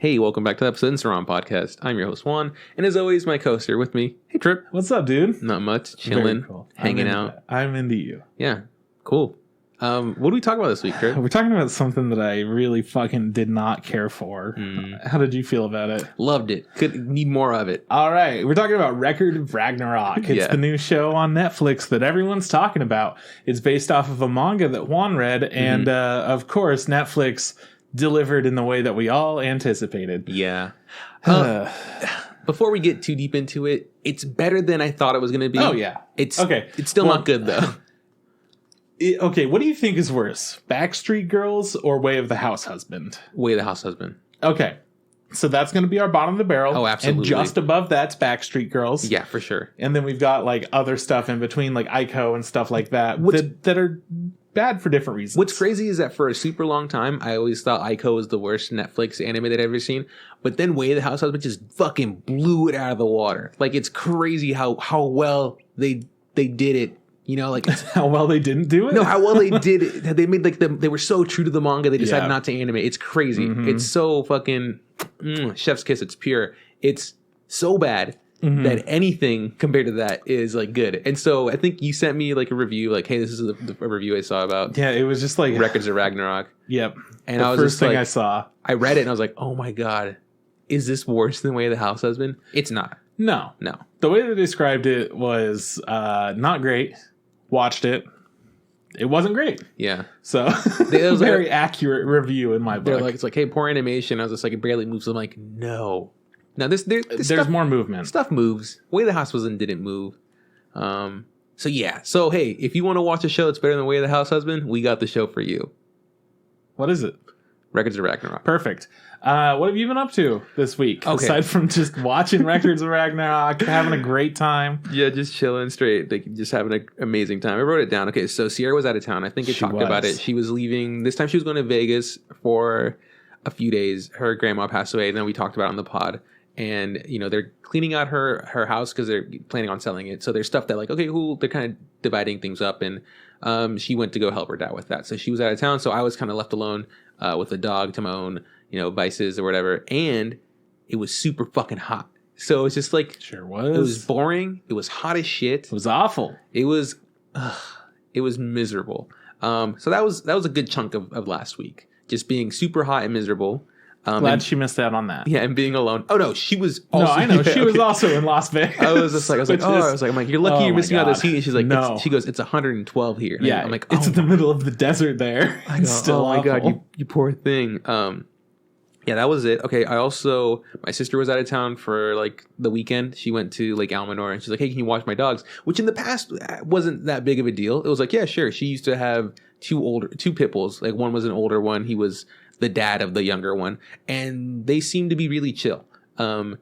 Hey, welcome back to the episode of the Instagram podcast. I'm your host, Juan, and as always, my co-host here with me. Hey, Trip. What's up, dude? Not much. Chilling, Cool. hanging out. I'm into you. Yeah, cool. What do we talk about this week, Trip? We're talking about something that I really fucking did not care for. How did you feel about it? Loved it. Could need more of it. All right. We're talking about Record of Ragnarok. It's the new show on Netflix that everyone's talking about. It's based off of a manga that Juan read, and of course, Netflix delivered in the way that we all anticipated. Yeah. Before we get too deep into it, it's better than I thought it was going to be. Oh, yeah. It's still not good, though. Okay, what do you think is worse? Backstreet Girls or Way of the House Husband? Way of the House Husband. Okay. So that's going to be our bottom of the barrel. Oh, absolutely. And just above that's Backstreet Girls. Yeah, for sure. And then we've got like other stuff in between, like Ico and stuff like that, that are bad for different reasons. What's crazy is that for a super long time, I always thought Ico was the worst Netflix anime that I've ever seen. But then Way of the House Husband just fucking blew it out of the water. Like, it's crazy how well they did it. You know, like how well they didn't do it. No, how well they did it. They made they were so true to the manga. They decided not to animate. It's crazy. It's so fucking chef's kiss. It's pure. It's so bad that anything compared to that is like good. And so I think you sent me like a review, like, hey, this is a review I saw about. Yeah, it was just like Records of Ragnarok. Yep. And I was first thing I saw. I read it and I was like, oh my god, is this worse than Way of the House Husband? It's not. No. The way they described it was not great. Watched it. It wasn't great. Yeah. So it was a very accurate review in my book. They're like, it's like, hey, poor animation. I was just like, it barely moves. I'm like, no. Now there's stuff, more movement. Stuff moves. Way the House Husband didn't move. So yeah. So hey, if you want to watch a show that's better than Way of the House Husband, we got the show for you. What is it? Records of Ragnarok. Perfect. What have you been up to this week? Okay. Aside from just watching Records of Ragnarok, having a great time. Yeah, just chilling straight. Like, just having an amazing time. I wrote it down. Okay, so Sierra was out of town. I think I talked about it. She was leaving. This time she was going to Vegas for a few days. Her grandma passed away, and then we talked about it on the pod. And, you know, they're cleaning out her house because they're planning on selling it. So there's stuff that, like, okay, cool. They're kind of dividing things up. And she went to go help her dad with that. So she was out of town. So I was kind of left alone with a dog to my own, you know, vices or whatever. And it was super fucking hot. So it's just like, sure was. It was boring. It was hot as shit. It was awful. It was miserable. So that was a good chunk of last week. Just being super hot and miserable. Glad she missed out on that. Yeah, and being alone. Oh no, she was also. No, I know. She was also in Las Vegas. I was like, you're lucky you're missing out this heat. And she's like, no. She goes, it's 112 here. And yeah, I'm like, it's in the middle of the desert there. It's still oh my god, you poor thing. Yeah, that was it. Okay, my sister was out of town for like the weekend. She went to Lake Almanor and she's like, hey, can you watch my dogs? Which in the past wasn't that big of a deal. It was like, yeah, sure. She used to have two pit bulls. Like, one was an older one. He was the dad of the younger one, and they seem to be really chill. I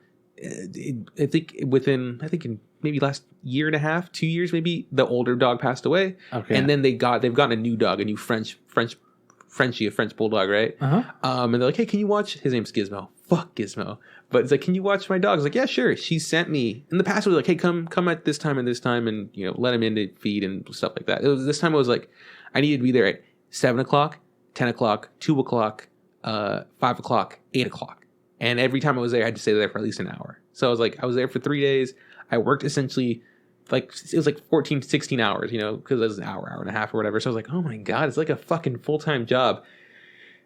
think in maybe last year and a half, 2 years, maybe the older dog passed away. Okay. And then they've gotten a new dog, a new Frenchie, a French bulldog, right? And they're like, hey, can you watch? His name's Gizmo. Fuck Gizmo. But it's like, can you watch my dog? I was like, yeah, sure. She sent me. In the past, it was like, hey, come at this time, and you know, let him in to feed and stuff like that. This time it was like, I needed to be there at 7 o'clock, 10 o'clock, 2 o'clock, 5 o'clock, 8 o'clock. And every time I was there, I had to stay there for at least an hour. So I was there for 3 days. I worked essentially like, it was like 14 to 16 hours, you know, because it was an hour and a half or whatever. So I was like, oh my God, it's like a fucking full-time job.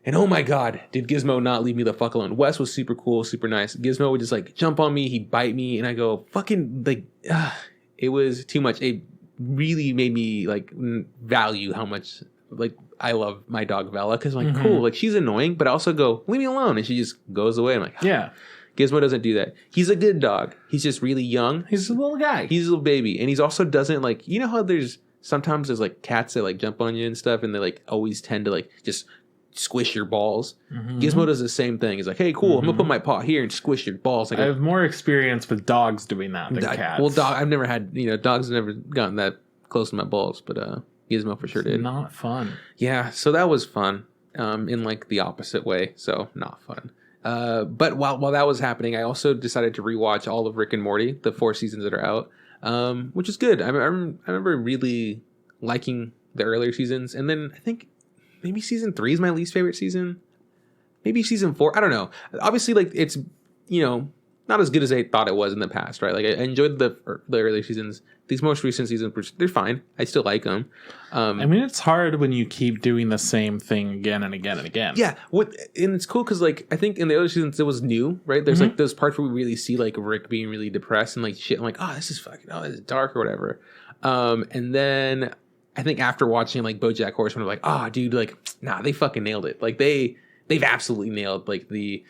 And oh my God, did Gizmo not leave me the fuck alone. Wes was super cool, super nice. Gizmo would just like jump on me, he'd bite me, and I go, fucking, like, it was too much. It really made me like value how much, like, I love my dog Vela, because I'm like, cool, like, she's annoying, but I also go, leave me alone, and she just goes away. I'm like, yeah. Gizmo doesn't do that. He's a good dog. He's just really young. He's a little guy. He's a little baby, and he's also doesn't like, you know how sometimes there's like cats that like jump on you and stuff, and they like always tend to like just squish your balls. Gizmo does the same thing. He's like, hey, cool, I'm gonna put my paw here and squish your balls. Like, I have more experience with dogs doing that than cats. Well, I've never had, you know, dogs have never gotten that close to my balls, but Gizmo for sure did. Not fun. Yeah, so that was fun, in like the opposite way. So not fun. But while that was happening, I also decided to rewatch all of Rick and Morty, the 4 seasons that are out, which is good. I remember really liking the earlier seasons, and then I think maybe season 3 is my least favorite season. maybe season 4. I don't know. Obviously, like it's not as good as I thought it was in the past, right? Like I enjoyed the earlier seasons. These most recent seasons, they're fine. I still like them. I mean, it's hard when you keep doing the same thing again and again and again. Yeah, and it's cool because like I think in the other seasons it was new, right? There's like those parts where we really see like Rick being really depressed and like shit. I'm like, oh, this is dark or whatever. And then I think after watching like BoJack Horseman, I'm like, oh, dude, like, nah, they fucking nailed it. Like they've absolutely nailed like the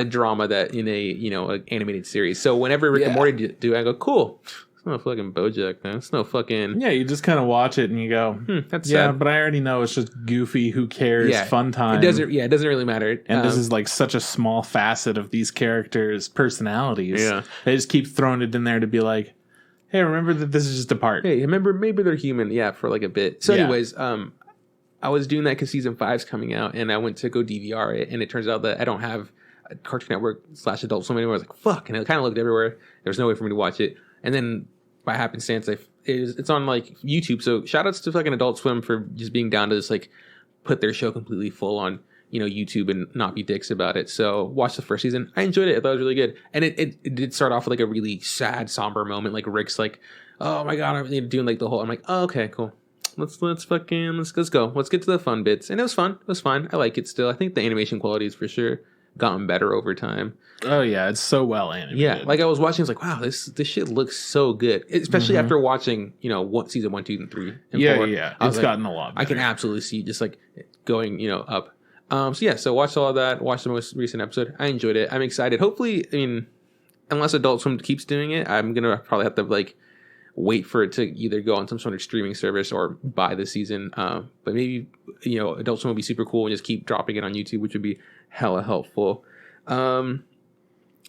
drama that in a an animated series. So whenever Rick and Morty do, I go, cool. It's no fucking BoJack, man. It's no fucking. Yeah, you just kind of watch it and you go, that's sad. But I already know it's just goofy. Who cares? Fun time. It doesn't really matter. And this is like such a small facet of these characters' personalities. Yeah, they just keep throwing it in there to be like, hey, remember that this is just a part. Hey, remember maybe they're human. Yeah, for like a bit. So, anyways, I was doing that because season 5's coming out, and I went to go DVR it, and it turns out that I don't have a Cartoon Network / Adult Swim anymore. I was like, fuck, and I kind of looked everywhere. There's no way for me to watch it, and then by happenstance, it's on like YouTube. So shout outs to fucking Adult Swim for just being down to just like put their show completely full on YouTube and not be dicks about it. So watch the first season. I enjoyed it. I thought it was really good, and it did start off with like a really sad, somber moment. Like Rick's like, oh my god, I'm doing like the whole. I'm like, oh, okay, cool. Let's go. Let's get to the fun bits. And it was fun. It was fine. I like it still. I think the animation quality is for sure gotten better over time. Oh yeah, it's so well animated. Yeah, like I was watching, I was like, wow, this shit looks so good. Especially after watching, season 1, 2, and 3. And 4. Yeah. It's gotten a lot better. I can absolutely see just like going, up. So watched all of that. Watched the most recent episode. I enjoyed it. I'm excited. Hopefully, I mean, unless Adult Swim keeps doing it, I'm gonna probably have to like wait for it to either go on some sort of streaming service or buy the season. But maybe, Adult Swim would be super cool and just keep dropping it on YouTube, which would be hella helpful.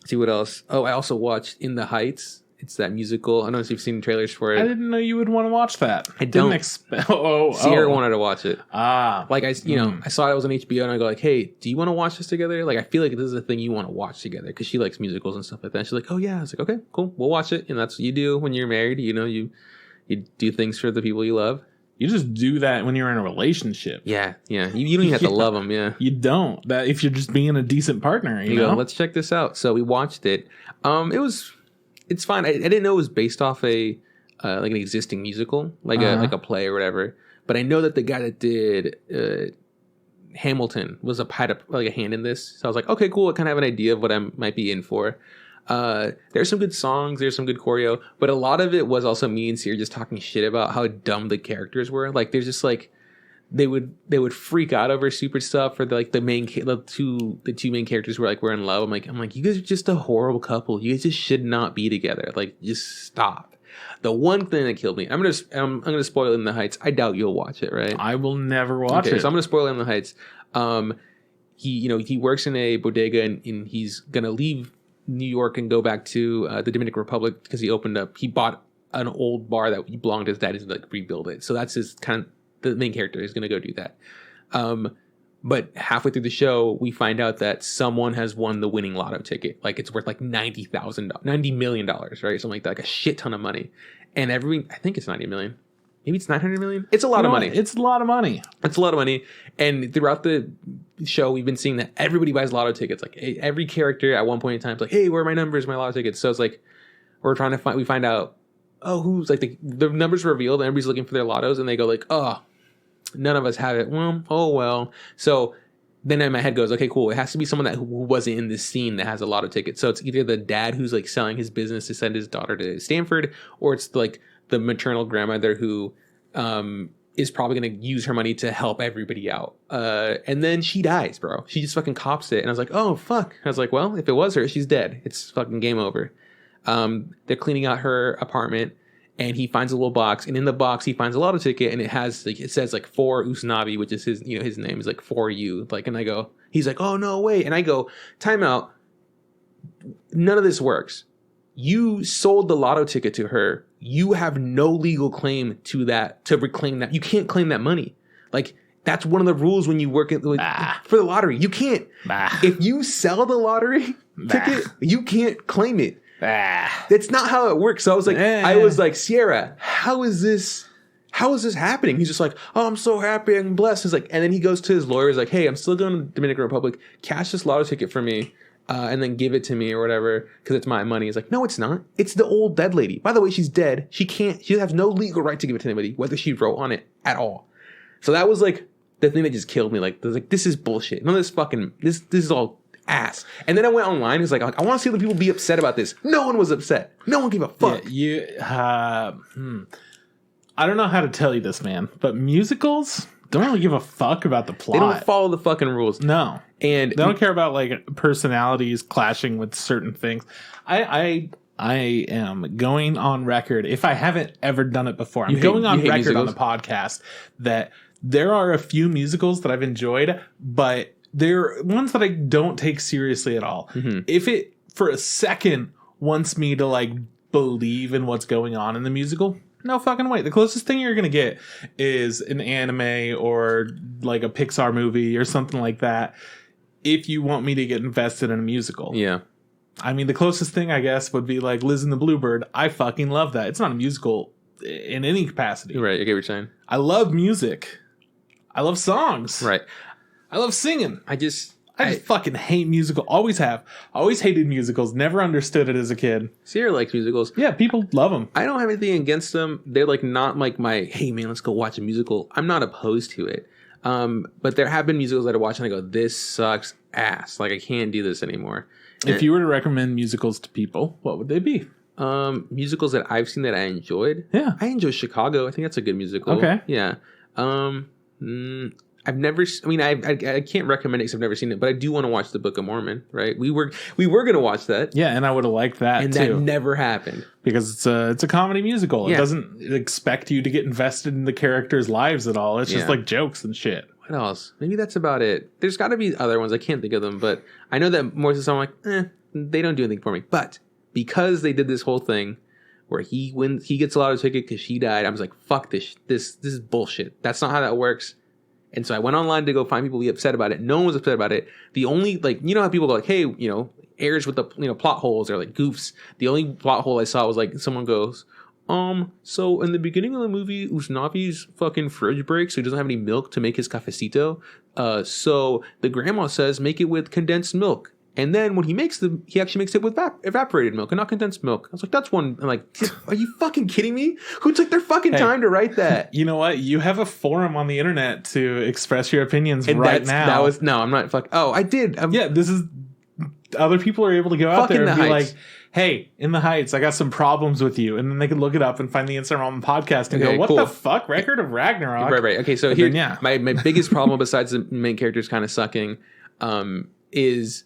See what else. Oh, I also watched In the Heights. It's that musical. I don't know if you've seen trailers for it. I didn't know you would want to watch that. I didn't expect. Sierra wanted to watch it. Like I saw it was on HBO, and I go like, "Hey, do you want to watch this together?" Like, I feel like this is a thing you want to watch together because she likes musicals and stuff like that. She's like, "Oh yeah." I was like, "Okay, cool. We'll watch it." And that's what you do when you're married. You do things for the people you love. You just do that when you're in a relationship. Yeah. You don't even have to love them. Yeah, you don't. That if you're just being a decent partner, you know. Go, let's check this out. So we watched it. It's fine. I didn't know it was based off like an existing musical, like a play or whatever. But I know that the guy that did Hamilton had a hand in this. So I was like, okay, cool. I kind of have an idea of what I might be in for. There's some good songs. There's some good choreo. But a lot of it was also me and Sierra just talking shit about how dumb the characters were. Like, there's just like they would freak out over stupid stuff, or the two main characters were like, we're in love. I'm like, you guys are just a horrible couple. You guys just should not be together. Like, just stop. The one thing that killed me, I'm gonna spoil In the Heights. I doubt you'll watch it, right? I will never watch it. So I'm gonna spoil In the Heights. He works in a bodega and he's gonna leave New York and go back to the Dominican Republic because he bought an old bar that belonged to his dad and like rebuild it. So that's his the main character is going to go do that. But halfway through the show, we find out that someone has won the winning lotto ticket. Like, it's worth like $90 million, right? Something like that, like a shit ton of money. And I think it's 90 million. Maybe it's 900 million. It's a lot of money. It's a lot of money. It's a lot of money. And throughout the show, we've been seeing that everybody buys lotto tickets. Like, every character at one point in time is like, hey, where are my numbers, my lotto tickets? So it's like, we find out, oh, who's like the numbers are revealed and everybody's looking for their lottos and they go like, oh, none of us have it. Well, oh well. So then in my head goes, okay, cool. It has to be someone who wasn't in this scene that has a lotto ticket. So it's either the dad who's like selling his business to send his daughter to Stanford, or it's like the maternal grandmother who is probably going to use her money to help everybody out. And then she dies, bro. She just fucking cops it. And I was like, oh, fuck. I was like, well, if it was her, she's dead. It's fucking game over. They're cleaning out her apartment, and he finds a little box, and in the box he finds a lotto ticket, and it says like for Usnavi, which is his name is like for you. Like, and I go, he's like, oh no, wait. And I go, time out. None of this works. You sold the lotto ticket to her. You have no legal claim to reclaim that. You can't claim that money. Like, that's one of the rules when you work for the lottery. You can't. If you sell the lottery ticket, you can't claim it. That's not how it works. So I was like, Sierra, how is this how is this happening? He's just like, oh, I'm so happy and blessed. He's like, and then he goes to his lawyer. He's like, hey, I'm still going to the Dominican Republic. Cash this lotto ticket for me. And then give it to me or whatever, because it's my money. He's like, no, it's not. It's the old dead lady. By the way, she's dead. She has no legal right to give it to anybody, whether she wrote on it at all. So that was like the thing that just killed me. Like, this is bullshit. None of this fucking, this is all ass. And then I went online. It was like, I want to see other people be upset about this. No one was upset. No one gave a fuck. Yeah, I don't know how to tell you this, man, but musicals don't really give a fuck about the plot. They don't follow the fucking rules. No. And they don't care about like personalities clashing with certain things. I am going on record, if I haven't ever done it before, I'm going on record musicals? On the podcast that there are a few musicals that I've enjoyed, but they're ones that I don't take seriously at all. Mm-hmm. If it for a second wants me to like believe in what's going on in the musical, no fucking way. The closest thing you're going to get is an anime or like a Pixar movie or something like that. If you want me to get invested in a musical. Yeah. I mean, the closest thing, I guess, would be like Liz and the Bluebird. I fucking love that. It's not a musical in any capacity. Right. I get what you're saying. I love music. I love songs. Right. I love singing. I just fucking hate musical. Always have. Always hated musicals. Never understood it as a kid. Sierra likes musicals. Yeah, people love them. I don't have anything against them. They're like not like my, hey man, let's go watch a musical. I'm not opposed to it. But there have been musicals that I watch and I go, this sucks ass. Like I can't do this anymore. If you were to recommend musicals to people, what would they be? Musicals that I've seen that I enjoyed. Yeah. I enjoy Chicago. I think that's a good musical. Okay. Yeah. I've never. I mean, I can't recommend it because I've never seen it, but I do want to watch the Book of Mormon. Right? We were going to watch that. Yeah, and I would have liked that and too. And that never happened because it's a comedy musical. Yeah. It doesn't expect you to get invested in the characters' lives at all. It's just like jokes and shit. What else? Maybe that's about it. There's got to be other ones. I can't think of them, but I know that more than some, I'm like, they don't do anything for me. But because they did this whole thing where he gets a lotto ticket because she died, I was like, fuck this. This is bullshit. That's not how that works. And so I went online to go find people to be upset about it. No one was upset about it. The only, like, you know how people go like, hey, you know, errors with the, you know, plot holes or like goofs. The only plot hole I saw was like someone goes, so in the beginning of the movie, Usnavi's fucking fridge breaks, so he doesn't have any milk to make his cafecito. So the grandma says, make it with condensed milk. And then when he actually makes it with evaporated milk and not condensed milk. I was like, that's one. I'm like, are you fucking kidding me? Who took their fucking time to write that? You know what? You have a forum on the internet to express your opinions and now. I'm not fucking. Oh, I did. Yeah, this is. Other people are able to go out there and be like, hey, in the Heights, I got some problems with you. And then they can look it up and find the Instagram podcast and go, what the fuck? Record of Ragnarok. Right. Okay, so here, my biggest problem besides the main characters kind of sucking is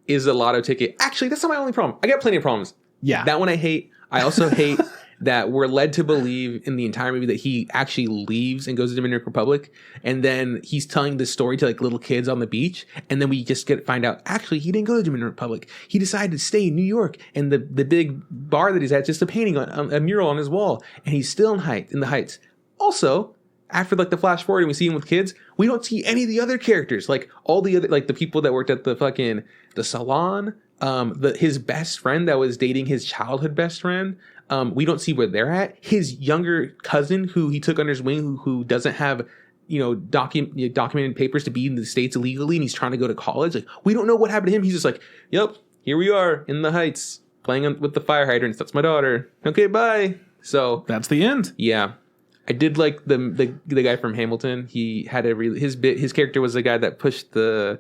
a lotto ticket. Actually, that's not my only problem. I got plenty of problems. Yeah. That one I hate. I also hate that we're led to believe in the entire movie that he actually leaves and goes to the Dominican Republic. And then he's telling this story to like little kids on the beach. And then we just find out, actually, he didn't go to the Dominican Republic. He decided to stay in New York. And the big bar that he's at, just a painting on a mural on his wall. And he's still in the Heights. Also, after like the flash forward and we see him with kids, we don't see any of the other characters. Like all the other, like the people that worked at the salon, his best friend that was dating his childhood best friend. We don't see where they're at. His younger cousin who he took under his wing, who doesn't have, you know, documented papers to be in the States illegally, and he's trying to go to college. Like, we don't know what happened to him. He's just like, yep, here we are in the Heights playing with the fire hydrants. That's my daughter. Okay, bye. So that's the end. Yeah. I did like the guy from Hamilton. He had his character was the guy that pushed the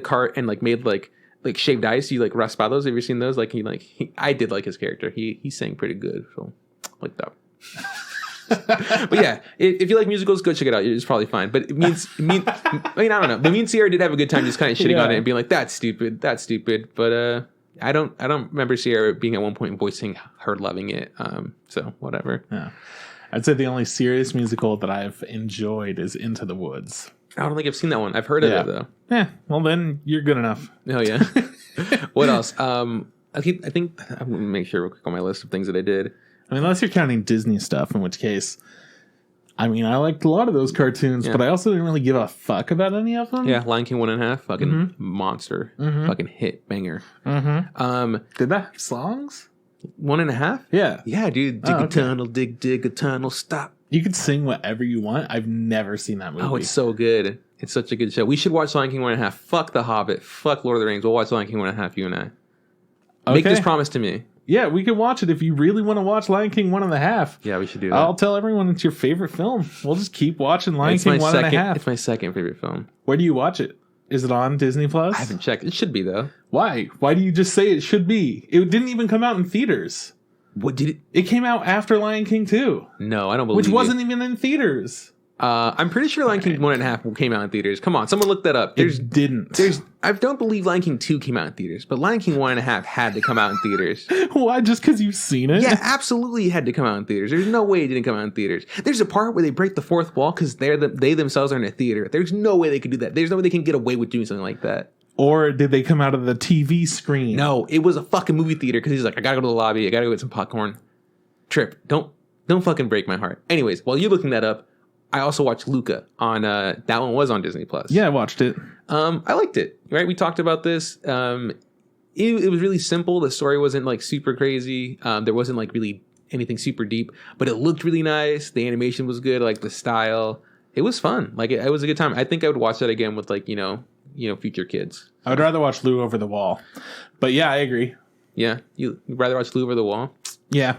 cart and like made like shaved ice. You like raspados. Have you seen those? Like I did like his character. He sang pretty good. So like that. But yeah, if you like musicals, go check it out. It's probably fine. But I mean, I don't know. But me and Sierra did have a good time just kind of shitting on it and being like, that's stupid. But I don't remember Sierra being at one point voicing her loving it. So whatever. Yeah. I'd say the only serious musical that I've enjoyed is Into the Woods. I don't think I've seen that one. I've heard of it though. Yeah. Well, then you're good enough. Oh yeah. What else? I think I'm gonna make sure real quick on my list of things that I did. I mean, unless you're counting Disney stuff, in which case, I mean, I liked a lot of those cartoons, but I also didn't really give a fuck about any of them. Yeah, Lion King 1.5, fucking monster, fucking hit banger. Did that have songs? 1.5? Yeah. Yeah, dude. Dig a tunnel, dig a tunnel, stop. You could sing whatever you want. I've never seen that movie. Oh, it's so good. It's such a good show. We should watch Lion King 1.5. Fuck The Hobbit. Fuck Lord of the Rings. We'll watch Lion King 1.5, you and I. Make this promise to me. Yeah, we can watch it if you really want to watch Lion King 1.5. Yeah, we should do that. I'll tell everyone it's your favorite film. We'll just keep watching Lion King 1.5. It's my second favorite film. Where do you watch it? Is it on Disney Plus? I haven't checked. It should be, though. Why? Why do you just say it should be? It didn't even come out in theaters. What did it? It came out after Lion King 2. No, I don't believe Which wasn't even in theaters. I'm pretty sure Lion King 1.5 came out in theaters. Come on, someone look that up. It didn't. I don't believe Lion King 2 came out in theaters, but Lion King 1.5 had to come out in theaters. Why? Just because you've seen it? Yeah, absolutely had to come out in theaters. There's no way it didn't come out in theaters. There's a part where they break the fourth wall because they themselves are in a theater. There's no way they could do that. There's no way they can get away with doing something like that. Or did they come out of the TV screen? No, it was a fucking movie theater because he's like, I gotta go to the lobby. I gotta go get some popcorn. Trip, don't fucking break my heart. Anyways, while you're looking that up, I also watched Luca on that one was on Disney Plus. Yeah, I watched it. I liked it. Right, we talked about this. It was really simple. The story wasn't like super crazy. There wasn't like really anything super deep, but it looked really nice. The animation was good. Like the style, it was fun. Like it was a good time. I think I would watch that again with like you know future kids. I would rather watch Lou Over the Wall, but yeah, I agree. Yeah, you'd rather watch Lou Over the Wall? Yeah.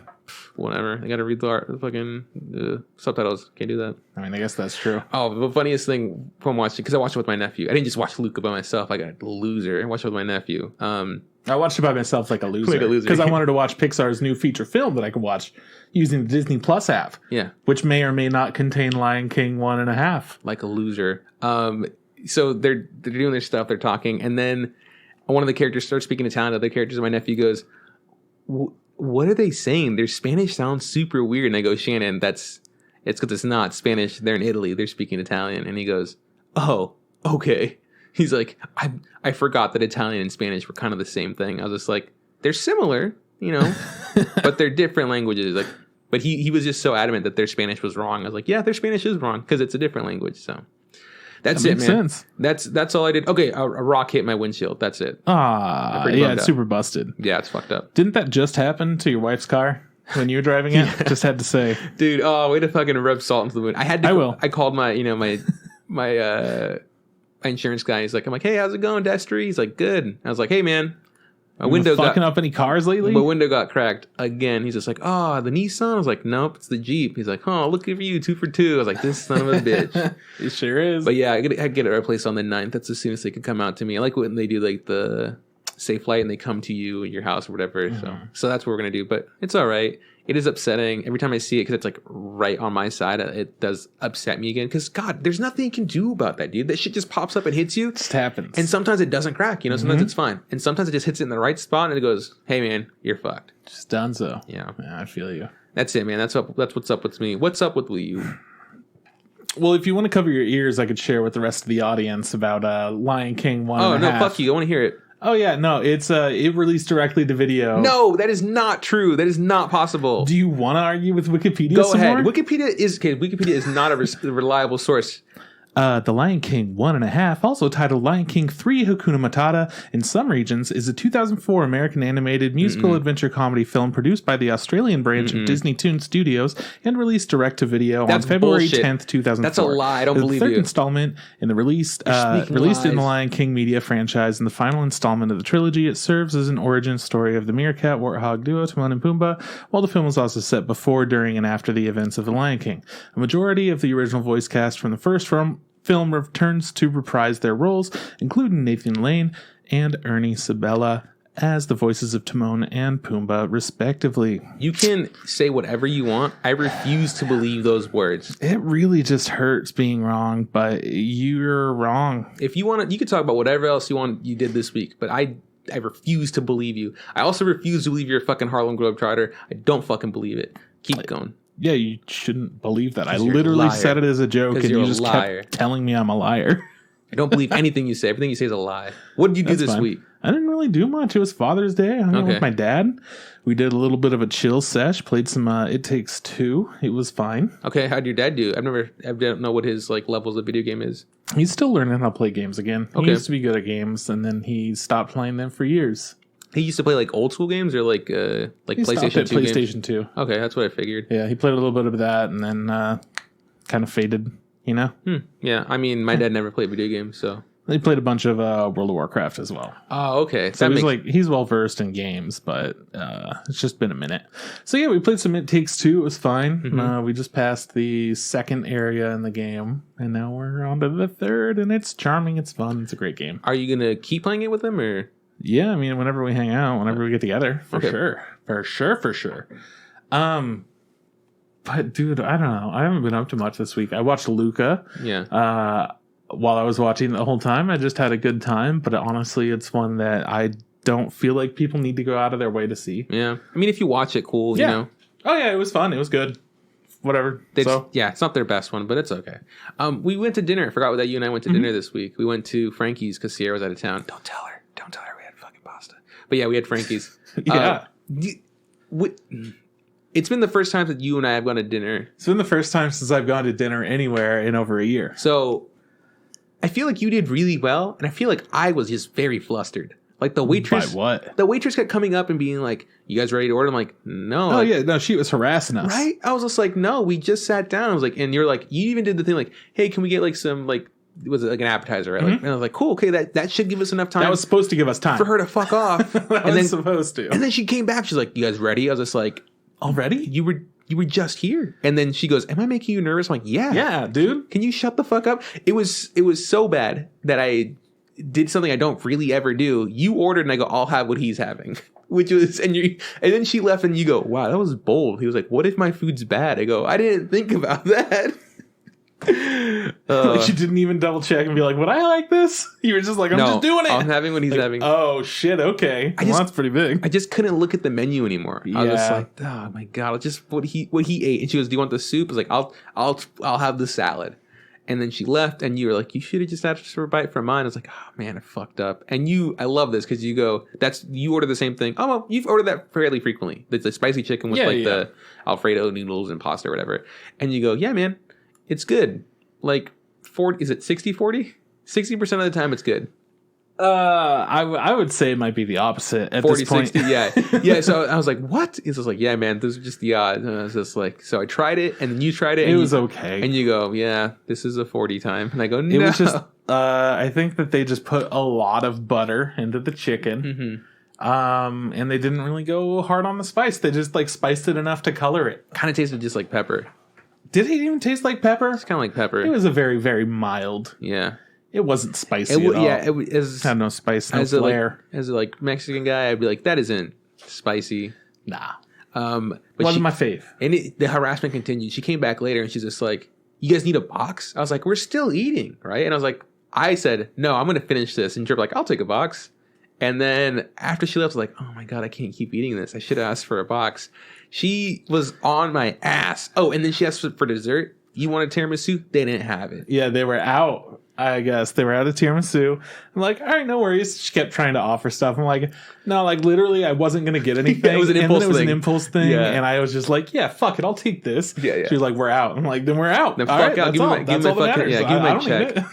Whatever. I gotta read the fucking subtitles. Can't do that. I mean, I guess that's true. Oh, the funniest thing from watching, because I watched it with my nephew. I didn't just watch Luca by myself. I got a loser. I watched it with my nephew. I watched it by myself like a loser. Because I wanted to watch Pixar's new feature film that I could watch using the Disney Plus app. Yeah. Which may or may not contain Lion King 1.5. Like a loser. So they're doing their stuff. They're talking. And then one of the characters starts speaking Italian. The other characters, and my nephew goes, what are they saying? Their Spanish sounds super weird. And I go, Shannon, it's because it's not Spanish. They're in Italy. They're speaking Italian. And he goes, oh, okay. He's like, I forgot that Italian and Spanish were kind of the same thing. I was just like, they're similar, but they're different languages. Like, but he was just so adamant that their Spanish was wrong. I was like, yeah, their Spanish is wrong because it's a different language. So that's it, man. Sense. That's all I did. Okay, a rock hit my windshield. That's it. Yeah, it's super busted. Yeah, it's fucked up. Didn't that just happen to your wife's car when you were driving it? Yeah. Just had to say, dude. Oh, way to fucking rub salt into the wound. I called my my insurance guy. He's like, I'm like, hey, how's it going, Destry? He's like, good. I was like, hey, man, my window fucking up any cars lately? My window got cracked again. He's just like, oh, the Nissan? I was like, nope, it's the Jeep. He's like, oh, look at you, 2 for 2. I was like, this son of a bitch. It sure is. But yeah, I get it replaced on the 9th. That's as soon as they can come out to me. I like when they do like the safe flight and they come to you in your house or whatever. Mm-hmm. So that's what we're gonna do. But it's all right. It is upsetting every time I see it because it's like right on my side. It does upset me again because God, there's nothing you can do about that, dude. That shit just pops up and hits you. It just happens. And sometimes it doesn't crack. Sometimes it's fine. And sometimes it just hits it in the right spot and it goes, "Hey, man, you're fucked." Just done so. Yeah, I feel you. That's it, man. That's what's up with me. What's up with you? Well, if you want to cover your ears, I could share with the rest of the audience about Lion King 1.5. Oh no, fuck you! I want to hear it. Oh yeah, no, it's it released directly to video. No, that is not true. That is not possible. Do you want to argue with Wikipedia? Go ahead. More? Wikipedia is not a reliable source. The Lion King 1.5, also titled Lion King 3 Hakuna Matata in some regions, is a 2004 American animated musical adventure comedy film produced by the Australian branch of Disney Toon Studios and released direct-to-video on February 10th, 2004. That's a lie. I don't believe you. The third installment in the released in the Lion King media franchise and the final installment of the trilogy. It serves as an origin story of the meerkat warthog duo Timon and Pumbaa, while the film was also set before, during, and after the events of the Lion King. A majority of the original voice cast from the first film returns to reprise their roles, including Nathan Lane and Ernie Sabella as the voices of Timon and Pumbaa, respectively. You can say whatever you want. I refuse to believe those words. It really just hurts being wrong, but you're wrong. If you want to, you can talk about whatever else you did this week, but I refuse to believe you. I also refuse to believe you're a fucking Harlem Globetrotter. I don't fucking believe it. Keep going. Yeah, you shouldn't believe that. I literally said it as a joke, and you just kept telling me I'm a liar. I don't believe anything you say. Everything you say is a lie. What did you do this week? I didn't really do much. It was Father's Day. I hung out with my dad. We did a little bit of a chill sesh. Played some It Takes Two. It was fine. Okay, how'd your dad do? I don't know what his levels of video game is. He's still learning how to play games again. He used to be good at games, and then he stopped playing them for years. He used to play like old school games or like He PlayStation 2 PlayStation games? 2. Okay, that's what I figured. Yeah, he played a little bit of that and then kind of faded, you know? Yeah, I mean, my dad never played video games, so. He played a bunch of World of Warcraft as well. Oh, okay. So he's well versed in games, but it's just been a minute. So yeah, we played some It Takes Two. It was fine. Mm-hmm. We just passed the second area in the game, and now we're on to the third, and it's charming. It's fun. It's a great game. Are you gonna keep playing it with him, or? Yeah, I mean, whenever we hang out, whenever we get together, for sure. But dude, I don't know. I haven't been up to much this week. I watched Luca. Yeah. While I was watching the whole time, I just had a good time. But honestly, it's one that I don't feel like people need to go out of their way to see. Yeah. I mean, if you watch it, cool, you know. Oh, yeah, it was fun. It was good. Whatever. Yeah, it's not their best one, but it's okay. We went to dinner. I forgot that you and I went to dinner this week. We went to Frankie's because Sierra was out of town. Don't tell her we had fucking pasta. But yeah, we had Frankie's. Yeah. It's been the first time that you and I have gone to dinner. It's been the first time since I've gone to dinner anywhere in over a year. So I feel like you did really well, and I feel like I was just very flustered. Like the waitress. By what? The waitress kept coming up and being like, "You guys ready to order?" I'm like, "No." Oh yeah, no, she was harassing us. Right? I was just like, "No, we just sat down." I was like, and you're like, you even did the thing like, "Hey, can we get like some like was it like an appetizer?" Right? Like, and I was like, "Cool, okay, that should give us enough time." That was supposed to give us time for her to fuck off. Supposed to. And then she came back. She's like, "You guys ready?" I was just like, "Already? You were just here." And then she goes, "Am I making you nervous?" I'm like, "Yeah." Yeah, dude. Can you shut the fuck up? It was so bad that I did something I don't really ever do. You ordered and I go, "I'll have what he's having." Which was and then she left and you go, "Wow, that was bold." He was like, "What if my food's bad?" I go, "I didn't think about that." Like you didn't even double check and be like, "Would I like this?" You were just like, "I'm just doing it. I'm having what he's having." Oh shit! Okay, that's pretty big. I just couldn't look at the menu anymore. I was just like, "Oh my god!" Just what he ate. And she goes, "Do you want the soup?" I was like, "I'll have the salad." And then she left, and you were like, "You should have just asked for a bite from mine." I was like, "Oh man, I fucked up." And I love this because you go, you order the same thing. Oh well, you've ordered that fairly frequently. It's the spicy chicken with the Alfredo noodles and pasta or whatever. And you go, "Yeah, man, it's good." Like 40, is it 60-40? 60% of the time it's good. I would say it might be the opposite at 40, this point. 60, yeah. So I was like, "What?" He's just like, "Yeah, man, those are just the odds." And I was just like, so I tried it, and then you tried it. It was okay. And you go, "Yeah, this is a 40 time." And I go, "No." It was just, I think that they just put a lot of butter into the chicken. And they didn't really go hard on the spice. They just like spiced it enough to color it. Kind of tasted just like pepper. Did it even taste like pepper? It's kind of like pepper. It was a very, very mild. Yeah. It wasn't spicy at all. Yeah, it had no spice, no flair. As a Mexican guy, I'd be like, that isn't spicy. Nah. But wasn't my fave. And the harassment continued. She came back later and she's just like, "You guys need a box?" I was like, "We're still eating, right?" And I said, "No, I'm going to finish this." And you're like, "I'll take a box." And then after she left, I was like, "Oh my God, I can't keep eating this. I should have asked for a box." She was on my ass. Oh, and then she asked for dessert. "You want a tiramisu?" They didn't have it. Yeah, they were out. I guess they were out of tiramisu. I'm like, all right, no worries. She kept trying to offer stuff. I'm like, no, like literally, I wasn't gonna get anything. It was an impulse thing, and I was just like, yeah, fuck it, I'll take this. Yeah. She was like, we're out. I'm like, then we're out. Then fuck out. Give me my check.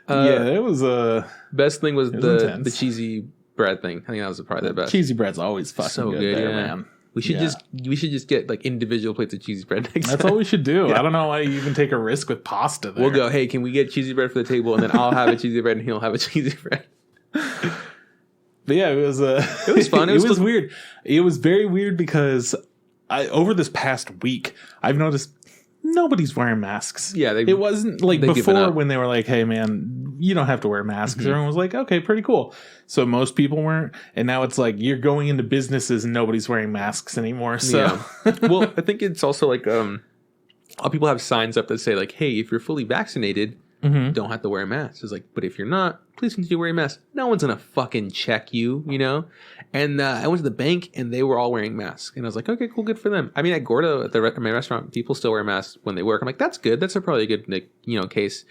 It was best thing was the cheesy bread thing. I think that was probably the best. Cheesy bread's always fucking so good there, man. We should just get like individual plates of cheesy bread next time. That's all we should do. Yeah. I don't know why you even take a risk with pasta there. We'll go, "Hey, can we get cheesy bread for the table?" And then I'll have a cheesy bread and he'll have a cheesy bread. But yeah, it was fun. It was weird. It was very weird because over this past week, I've noticed nobody's wearing masks. Yeah, it wasn't like before when they were like, "Hey, man, you don't have to wear masks." Everyone was like, "Okay, pretty cool." So most people weren't, and now it's like you're going into businesses and nobody's wearing masks anymore. So, well, I think it's also like a lot of people have signs up that say like, "Hey, if you're fully vaccinated, don't have to wear a mask." It's like, but if you're not, please continue wearing masks. No one's gonna fucking check you, you know. And I went to the bank and they were all wearing masks, and I was like, "Okay, cool, good for them." I mean, at Gordo at my restaurant, people still wear masks when they work. I'm like, that's good. That's probably a good case.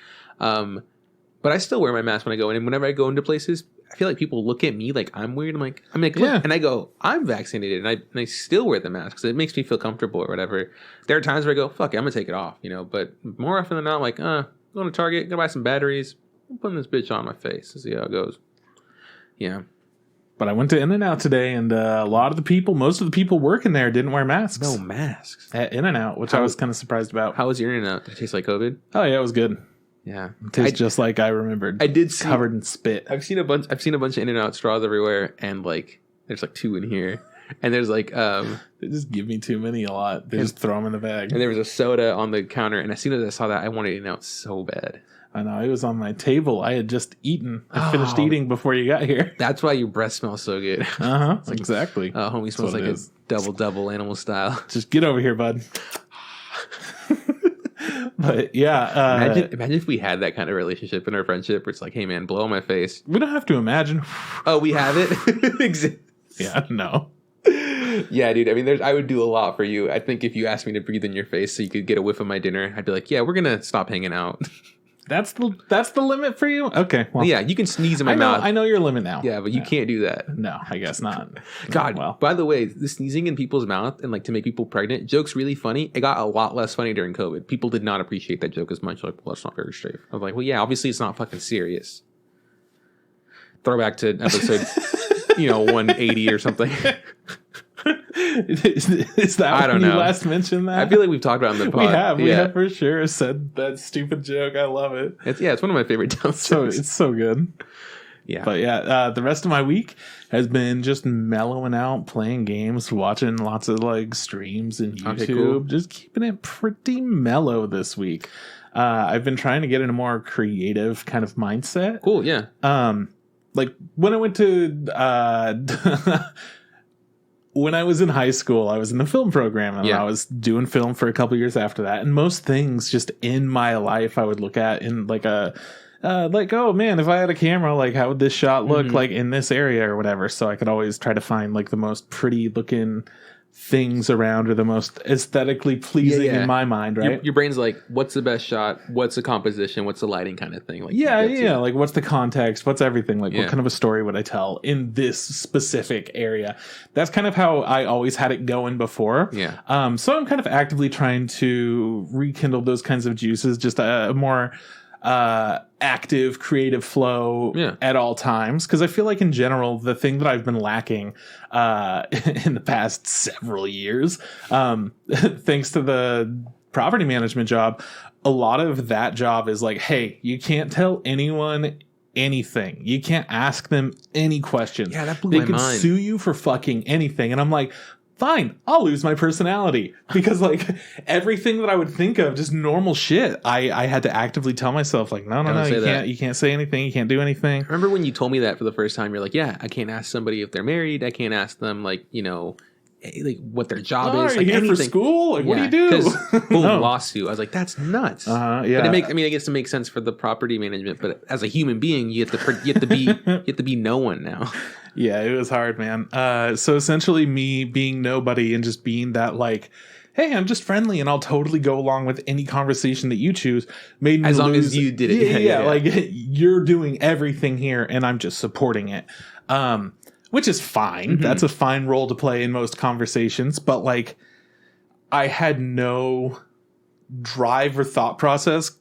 But I still wear my mask when I go in, and whenever I go into places, I feel like people look at me like I'm weird. I'm like, look, and I go, "I'm vaccinated," and I still wear the mask because it makes me feel comfortable or whatever. There are times where I go, "Fuck it, I'm gonna take it off," you know. But more often than not, I'm like, going to Target, gonna buy some batteries, I'm putting this bitch on my face to see how it goes. Yeah. But I went to In-N-Out today, and most of the people working there didn't wear masks. No masks at In-N-Out, which I was kind of surprised about. How was your In-N-Out? Did it taste like COVID? Oh yeah, it was good. Yeah, it tastes just like I remembered. I did covered in spit. I've seen a bunch of In-N-Out straws everywhere, and like there's like 2 in here, and there's like they just give me too many a lot. They just throw them in the bag. And there was a soda on the counter, and as soon as I saw that, I wanted In-N-Out so bad. I know, it was on my table. I had just eaten. I finished eating before you got here. That's why your breath smells so good. Like, exactly. Homie smells like a double animal style. Just get over here, bud. But yeah, imagine if we had that kind of relationship in our friendship where it's like, hey man, blow on my face. We don't have to imagine. Oh, we have it. Yeah, no. Yeah, dude. I mean, I would do a lot for you. I think if you asked me to breathe in your face so you could get a whiff of my dinner, I'd be like, yeah, we're gonna stop hanging out. That's the limit for you? Okay. Well, yeah, you can sneeze in my mouth. I know your limit now. Yeah, but you can't do that. No, I guess not. God, well. By the way, the sneezing in people's mouth and like to make people pregnant, joke's really funny. It got a lot less funny during COVID. People did not appreciate that joke as much. Like, well, that's not very safe. I was like, well, yeah, obviously it's not fucking serious. Throwback to episode, 180 or something. Is that I don't know. You last mentioned that? I feel like we've talked about it in the pod. We have for sure said that stupid joke. I love it. It's one of my favorite jokes. It's so good. Yeah. But yeah, the rest of my week has been just mellowing out, playing games, watching lots of like streams and YouTube, cool. Just keeping it pretty mellow this week. I've been trying to get in a more creative kind of mindset. Cool, yeah. Like when I went to when I was in high school, I was in the film program, and I was doing film for a couple years after that. And most things just in my life I would look at in like oh man, if I had a camera, like how would this shot look like in this area or whatever? So I could always try to find like the most pretty looking things around or the most aesthetically pleasing in my mind, right? Your brain's like, what's the best shot? What's the composition? What's the lighting kind of thing? Like, like what's the context? What's everything? Like what kind of a story would I tell in this specific area? That's kind of how I always had it going before. Yeah. So I'm kind of actively trying to rekindle those kinds of juices, just a more active creative flow at all times, because I feel like in general the thing that I've been lacking in the past several years, thanks to the property management job, a lot of that job is like, hey, you can't tell anyone anything, you can't ask them any questions. Yeah, that blew they my can mind. sue you for fucking anything, and I'm like, fine, I'll lose my personality, because like everything that I would think of, just normal shit, I had to actively tell myself like, no, you can't say anything, you can't do anything. Remember when you told me that for the first time? You're like, yeah, I can't ask somebody if they're married. I can't ask them like what their job is. Are you here for school? Like, what do you do? Lawsuit. I was like, that's nuts. Yeah. But I guess it makes sense for the property management, but as a human being, you have to be no one now. Yeah, it was hard, man. So essentially me being nobody and just being that like, hey, I'm just friendly and I'll totally go along with any conversation that you choose, made me as long as you did it. Yeah, like you're doing everything here and I'm just supporting it. Which is fine. Mm-hmm. That's a fine role to play in most conversations, but like I had no drive or thought process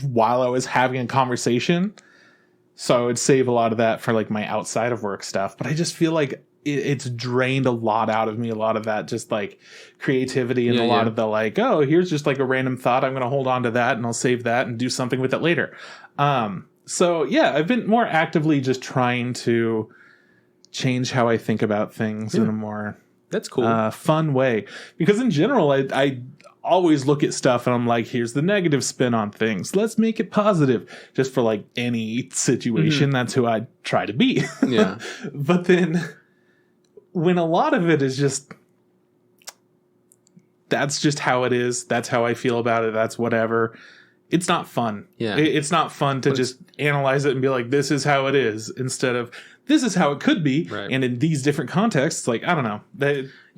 while I was having a conversation. So I would save a lot of that for like my outside of work stuff. But I just feel like it's drained a lot out of me. A lot of that just like creativity and a lot of the like, oh, here's just like a random thought. I'm going to hold on to that and I'll save that and do something with it later. So yeah, I've been more actively just trying to change how I think about things in a more fun way. Because in general, I always look at stuff and I'm like, here's the negative spin on things. Let's make it positive. Just for like any situation, that's who I try to be. Yeah. But then when a lot of it is just, that's just how it is. That's how I feel about it. That's whatever. It's not fun. Yeah. It's not fun to just analyze it and be like, this is how it is, instead of this is how it could be. Right. And in these different contexts, like, I don't know.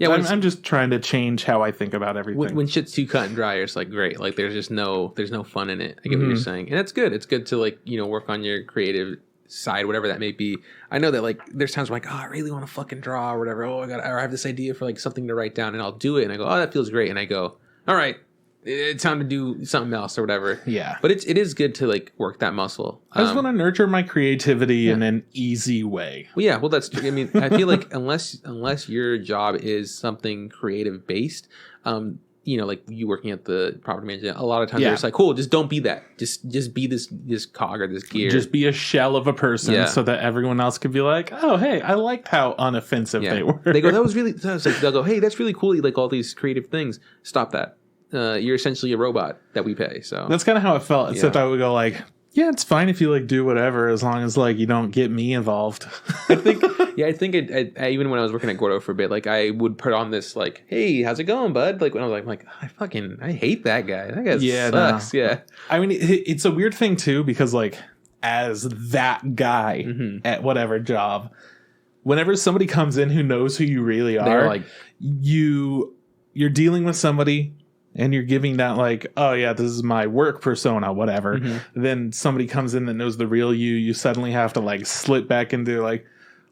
I'm just trying to change how I think about everything. When shit's too cut and dry, it's like, great. Like there's no fun in it. I get what you're saying. And that's good. It's good to like, work on your creative side, whatever that may be. I know that like there's times where like, oh, I really want to fucking draw or whatever. Oh, I have this idea for like something to write down, and I'll do it. And I go, oh, that feels great. And I go, all right, it's time to do something else or whatever. Yeah. But it is good to like work that muscle. I just want to nurture my creativity in an easy way. Well, yeah, well, that's true. I mean, I feel like unless your job is something creative based, you know, like you working at the property management, a lot of times they're just like, cool, just don't be that. Just be this cog or this gear. Just be a shell of a person so that everyone else could be like, oh, hey, I liked how unoffensive they were. They go, that was really, like, they'll go, hey, that's really cool. You like all these creative things. Stop that. You're essentially a robot that we pay. So that's kind of how it felt. Except I would go like, yeah, it's fine if you like do whatever as long as like you don't get me involved. I think I even when I was working at Gordo for a bit, like I would put on this like, hey, how's it going, bud? Like when I was like I hate that guy. That guy sucks. No. Yeah. I mean, it's a weird thing too because like as that guy at whatever job, whenever somebody comes in who knows who you really are, like you're dealing with somebody. And you're giving that like, oh yeah, this is my work persona, whatever. Then somebody comes in that knows the real you. You suddenly have to like slip back into like,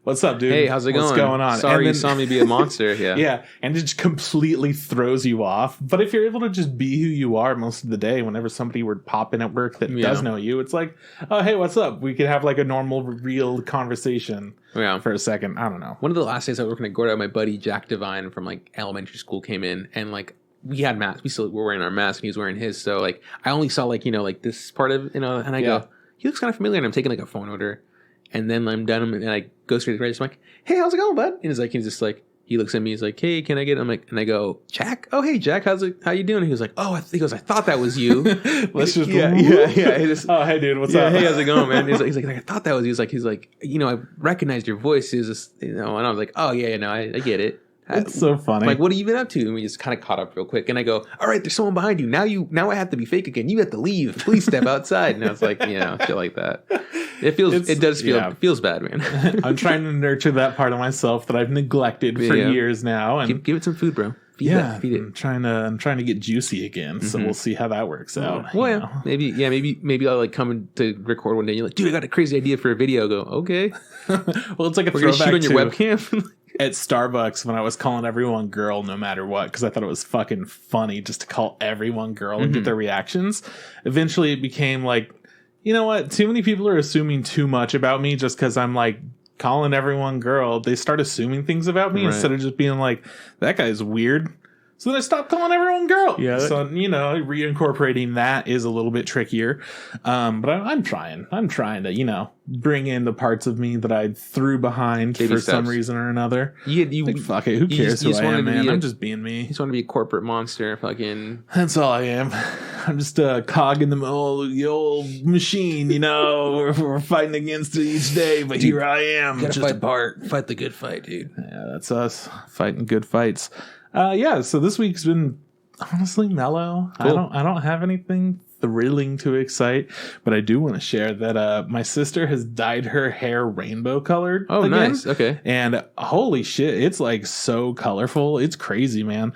what's up, dude? Hey, how's it going? What's going on? Sorry, you saw me be a monster. Yeah, yeah, and it just completely throws you off. But if you're able to just be who you are most of the day, whenever somebody would pop in at work that does know you, it's like, oh hey, what's up? We could have like a normal, real conversation. For a second. I don't know. One of the last days I was working at Gordo, my buddy Jack Devine from like elementary school came in and like. We had masks. We still were wearing our mask, and he was wearing his. So like, I only saw like like this part of and I go, he looks kind of familiar. And I'm taking like a phone order, and then I'm done, and I go straight to the register. I'm like, hey, how's it going, bud? And he's just like, he looks at me. He's like, hey, can I get? I'm like, and I go, Jack. Oh, hey, Jack. How you doing? And he was like, oh, he goes, I thought that was you. Let's just yeah. Oh, hey, dude, what's up? Hey, how's it going, man? He's like, I thought that was you. He's like, I recognized your voice. He was just, and I was like, oh yeah, no, I get it. It's so funny. Like, what have you been up to? And we just kind of caught up real quick. And I go, all right, there's someone behind you. Now I have to be fake again. You have to leave. Please step outside. And I was like, shit like that. It feels bad, man. I'm trying to nurture that part of myself that I've neglected for years now. And give it some food, bro. Feed it. I'm trying to get juicy again. So we'll see how that works out. Well, maybe I'll like come in to record one day. And you're like, dude, I got a crazy idea for a video. Go, okay. Well, it's like a We're throwback gonna shoot on your webcam. At Starbucks when I was calling everyone girl no matter what because I thought it was fucking funny just to call everyone girl and get their reactions. Eventually it became like, you know what? Too many people are assuming too much about me just because I'm like calling everyone girl. They start assuming things about me instead of just being like, that guy's weird. So then I stopped calling everyone girl. Yeah. So, reincorporating that is a little bit trickier. But I'm trying to, bring in the parts of me that I threw behind for some reason or another. Fuck it. Who cares who I am, man? I'm just being me. You just want to be a corporate monster. Fucking. That's all I am. I'm just a cog in the old machine, We're fighting against it each day, but here I am. Just fight the good fight, dude. Yeah, that's us. Fighting good fights. So this week's been honestly mellow. Cool. I don't have anything thrilling to excite, but I do want to share that my sister has dyed her hair rainbow colored. Oh, again. Nice. Okay. And holy shit, it's like so colorful. It's crazy, man.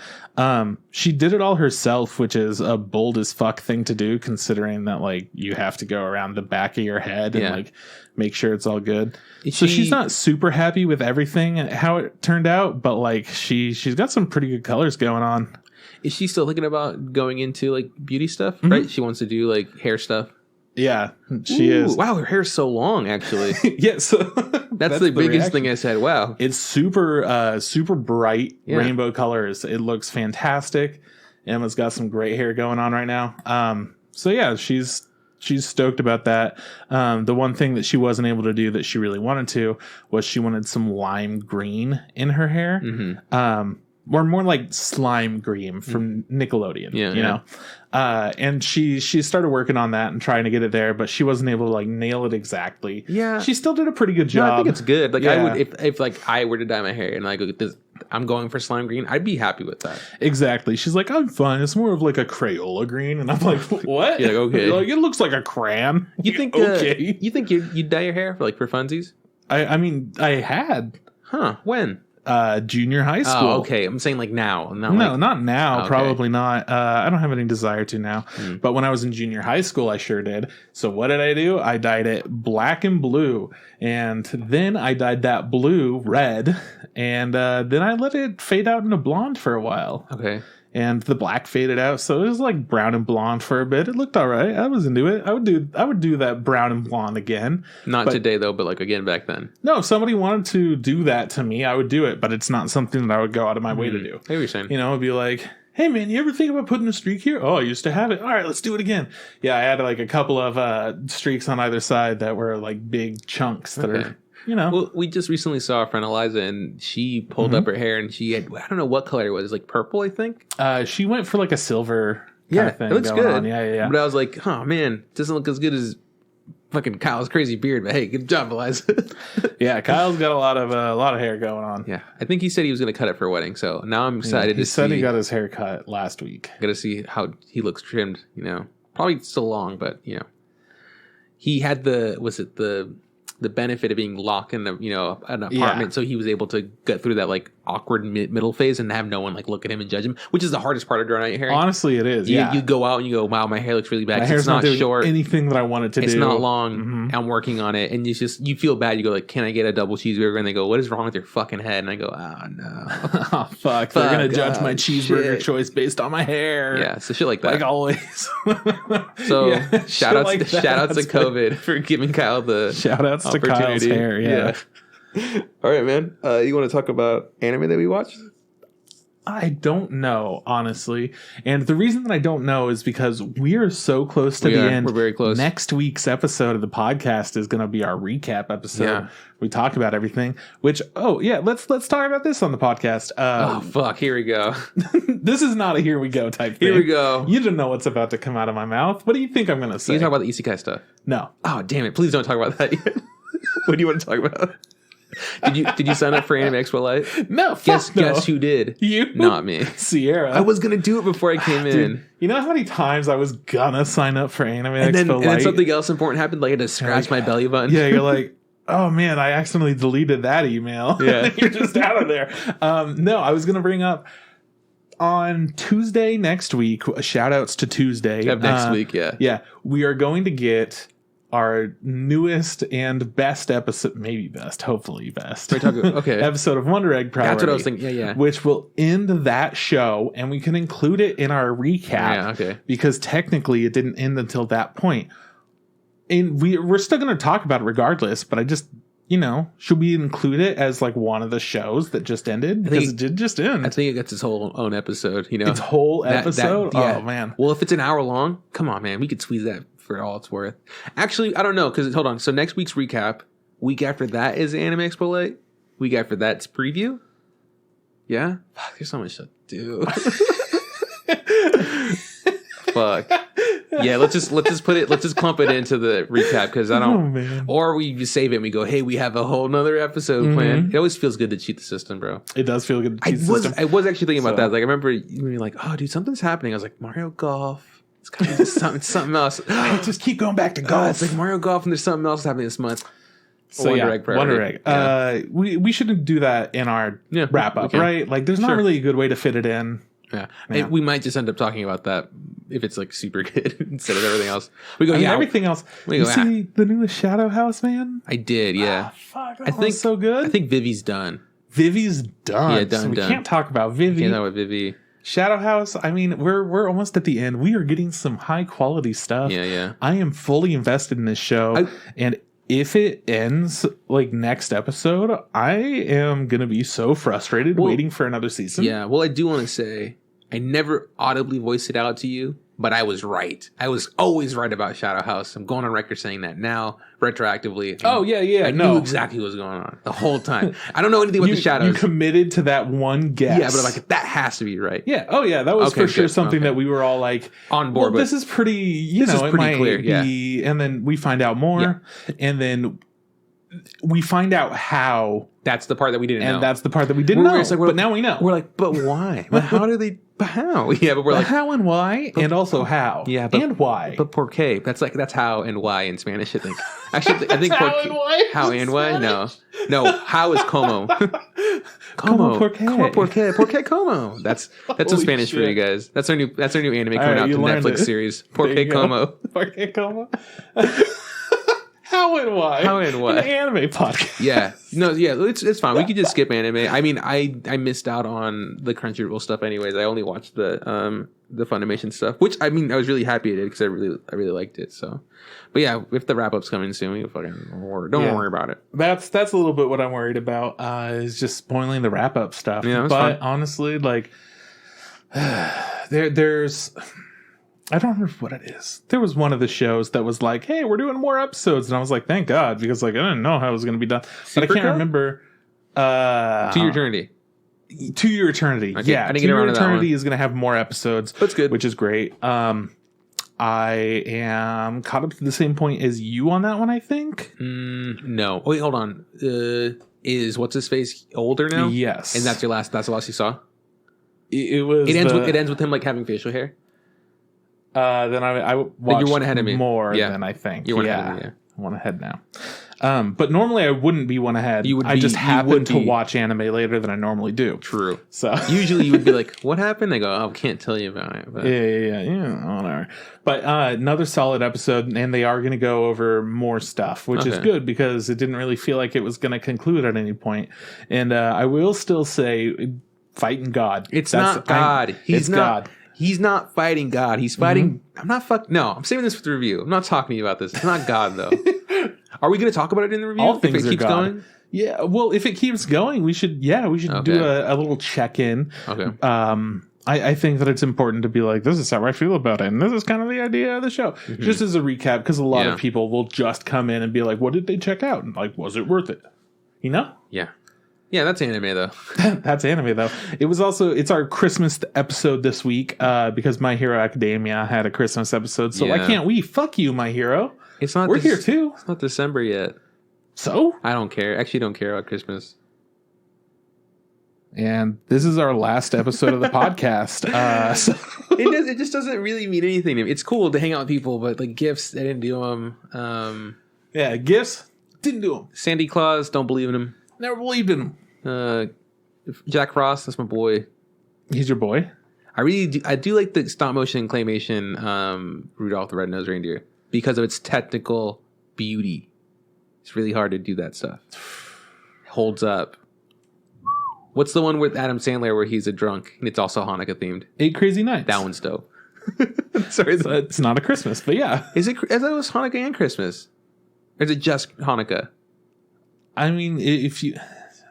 She did it all herself, which is a bold as fuck thing to do, considering that like you have to go around the back of your head and like make sure it's all good. So she's not super happy with everything and how it turned out, but like she's got some pretty good colors going on. Is she still thinking about going into like beauty stuff? Right? She wants to do like hair stuff. Yeah, she is. Wow, her hair's so long, actually. Yeah, so that's the biggest thing I said. Wow, it's super bright rainbow colors. It looks fantastic. Emma's got some great hair going on right now. So yeah, she's stoked about that. The one thing that she wasn't able to do that she really wanted to was she wanted some lime green in her hair. Or more like slime green from Nickelodeon, you know? And she started working on that and trying to get it there, but she wasn't able to like nail it exactly. Yeah. She still did a pretty good job. No, I think it's good. Like I would, if like I were to dye my hair and like I'm going for slime green, I'd be happy with that. Exactly. She's like, I'm fine. It's more of like a Crayola green. And I'm like, what? You're like, okay. Like, it looks like a crayon. You think, okay. You think you'd dye your hair for funsies? I mean, I had. Huh. When? Junior high school. Oh, okay. I'm saying like now. No, not now. Okay. Probably not. I don't have any desire to now. But when I was in junior high school, I sure did. So what did I do? I dyed it black and blue. And then I dyed that blue red. And then I let it fade out into blonde for a while. Okay. and the black faded out, so it was like brown and blonde for a bit. It looked all right. I was into it. I would do that brown and blonde again. Not today though, but like again back then. No, if somebody wanted to do that to me, I would do it, but it's not something that I would go out of my way to do. I hear what you're saying. You know, it'd be like, hey man, you ever think about putting a streak here? Oh, I used to have it. All right, let's do it again. Yeah, I had like a couple of streaks on either side that were like big chunks that are, you know. Well, we just recently saw our friend Eliza, and she pulled up her hair, and she had, I don't know what color it was, like purple, I think. She went for like a silver kind of thing. It looks good. On. Yeah. But I was like, oh man, it doesn't look as good as fucking Kyle's crazy beard. But hey, good job, Eliza. Yeah, Kyle's got a lot of hair going on. Yeah, I think he said he was going to cut it for a wedding, so now I'm excited to see. He said he got his hair cut last week. Got to see how he looks trimmed. You know, probably still long, but you know, he had the benefit of being locked in an apartment, so he was able to get through that like awkward middle phase and have no one like look at him and judge him, which is the hardest part of growing out your hair. Honestly, it is. You go out and you go, wow, my hair looks really bad. My hair's it's not doing short. Anything that I want it to do. It's not long. I'm working on it, and you feel bad. You go like, can I get a double cheeseburger? And they go, what is wrong with your fucking head? And I go, oh no, oh fuck, they're gonna judge my cheeseburger choice based on my hair. Yeah, so shit like that, like always. So shout outs to COVID for giving Kyle the shout outs to Kyle's hair. Yeah. All right, man. You want to talk about anime that we watched? I don't know, honestly. And the reason that I don't know is because we are so close to the end. We're very close. Next week's episode of the podcast is going to be our recap episode. Yeah. We talk about everything, which, let's talk about this on the podcast. Oh, fuck. Here we go. This is not a here we go type thing. Here we go. You don't know what's about to come out of my mouth. What do you think I'm going to say? You talk about the isekai stuff? No. Oh, damn it. Please don't talk about that yet. What do you want to talk about? Did you sign up for Anime Expo Light? No, guess who did? You? Not me. Sierra. I was gonna do it before I came in. You know how many times I was gonna sign up for Anime Expo Light? And then something else important happened, like I had to scratch my belly button. Yeah, you're like, oh man, I accidentally deleted that email. Yeah. You're just out of there. No, I was gonna bring up on Tuesday next week, shout outs to Tuesday. Of next week, yeah. Yeah. We are going to get our newest and best episode, maybe best, hopefully best. Okay. Episode of Wonder Egg Priority. That's what I was thinking. Yeah. Which will end that show, and we can include it in our recap. Yeah, okay. Because technically it didn't end until that point. And we're still going to talk about it regardless, but I just, should we include it as like one of the shows that just ended? Because it did just end. I think it gets its whole own episode, Its whole episode? Yeah. Oh, man. Well, if it's an hour long, come on, man. We could squeeze that for all it's worth. Actually, I don't know, because hold on. So next week's recap, week after that is Anime Expo Light. Week after that's preview. Yeah? Fuck, there's so much to do. Fuck. Yeah, let's just clump it into the recap, because I don't or we just save it and we go, hey, we have a whole nother episode planned. It always feels good to cheat the system, bro. It does feel good to cheat the system. I was actually thinking about that. Like, I remember you were like, oh dude, something's happening. I was like, Mario Golf. It's kind of just something else. I just keep going back to golf. It's like Mario Golf, and there's something else happening this month. So Wonder Egg. Yeah. We shouldn't do that in our wrap up, right? Like, there's not really a good way to fit it in. Yeah. We might just end up talking about that if it's like super good instead of everything else. We go, everything else. You see the newest Shadow House, man? I did, yeah. Fuck, I think so good. I think Vivi's done. Vivi's done. Yeah, done. So we can't talk about Vivi. Can't talk about Vivi. Shadow House, I mean, we're almost at the end. We are getting some high quality stuff. Yeah. I am fully invested in this show, and if it ends like next episode, I am gonna be so frustrated waiting for another season. Yeah, well, I do want to say I never audibly voiced it out to you, but I was right. I was always right about Shadow House. I'm going on record saying that now, retroactively. I knew exactly what was going on the whole time. I don't know anything about the Shadows. You committed to that one guess. Yeah, but I'm like, that has to be right. Yeah. Oh, yeah. That was for sure something that we were all like on board. Well, this is pretty. This is pretty clear. Yeah. And then we find out more, and then we find out how. That's the part that we didn't know. And that's the part that we didn't know. But now we know. We're like, but why? But how do they? But how? Yeah, but we're like how and why, and also how. Yeah, and why. But por qué? That's how and why in Spanish. I think. Actually, I think how and why. How and why? No. How is como? Como por qué? Como por qué? Por qué como? That's in Spanish for you guys. That's our new anime coming out to Netflix series. Por qué como? Por qué como? How and what? How and what? An anime podcast. Yeah. No, yeah, it's fine. We could just skip anime. I mean, I missed out on the Crunchyroll stuff anyways. I only watched the Funimation stuff, which I mean, I was really happy I did because I really liked it. So, but yeah, if the wrap up's coming soon, we can fucking don't worry about it. That's a little bit what I'm worried about. Is just spoiling the wrap up stuff. Yeah, but fine. honestly, like there's. I don't remember what it is. There was one of the shows that was like, hey, we're doing more episodes. And I was like, thank God, because like I didn't know how it was going to be done. But I can't remember. To Your Eternity. To Your Eternity. Okay. Yeah. I didn't To get around Your to that Eternity one. is going to have more episodes. That's good. Which is great. I am caught up to the same point as you on that one, I think. No. Wait, hold on. Is what's his face older now? Yes. And that's the last you saw? It was. It ends with him like having facial hair. Then I watched you're one ahead of me. More than I think. You're one ahead of me, yeah. One ahead now. But normally I wouldn't be one ahead. I just happen to watch anime later than I normally do. True. So usually you would be like, "What happened?" I go, "I can't tell you about it." But. Yeah, whatever. But another solid episode, and they are going to go over more stuff, which is good because it didn't really feel like it was going to conclude at any point. And I will still say, fighting God. It's not God. He's not God. He's not fighting God. He's fighting. I'm saving this for the review. I'm not talking to you about this. It's not God though. Are we going to talk about it in the review? All things if it keeps going? Yeah. Well, if it keeps going, we should do a little check-in. Okay. I think that it's important to be like, this is how I feel about it, and this is kind of the idea of the show. Mm-hmm. Just as a recap, because a lot of people will just come in and be like, what did they check out? And like, was it worth it? You know? Yeah. Yeah, that's anime though. That's anime though. It's our Christmas episode this week because My Hero Academia had a Christmas episode. So why can't we? Fuck you, My Hero. It's not. We're here too. It's not December yet. So I don't care. Actually, don't care about Christmas. And this is our last episode of the podcast. It just doesn't really mean anything to me. It's cool to hang out with people, but like gifts, I didn't do them. Gifts didn't do them. Sandy Claus, don't believe in him. Never believed in him. Jack Frost, that's my boy. He's your boy? I do like the stop motion claymation Rudolph the Red-Nosed Reindeer because of its technical beauty. It's really hard to do that stuff. Holds up. What's the one with Adam Sandler where he's a drunk and it's also Hanukkah themed? 8 Crazy Nights. That one's dope. Sorry, it's not a Christmas, but yeah. Is it? I thought it was Hanukkah and Christmas. Or is it just Hanukkah? I mean, if you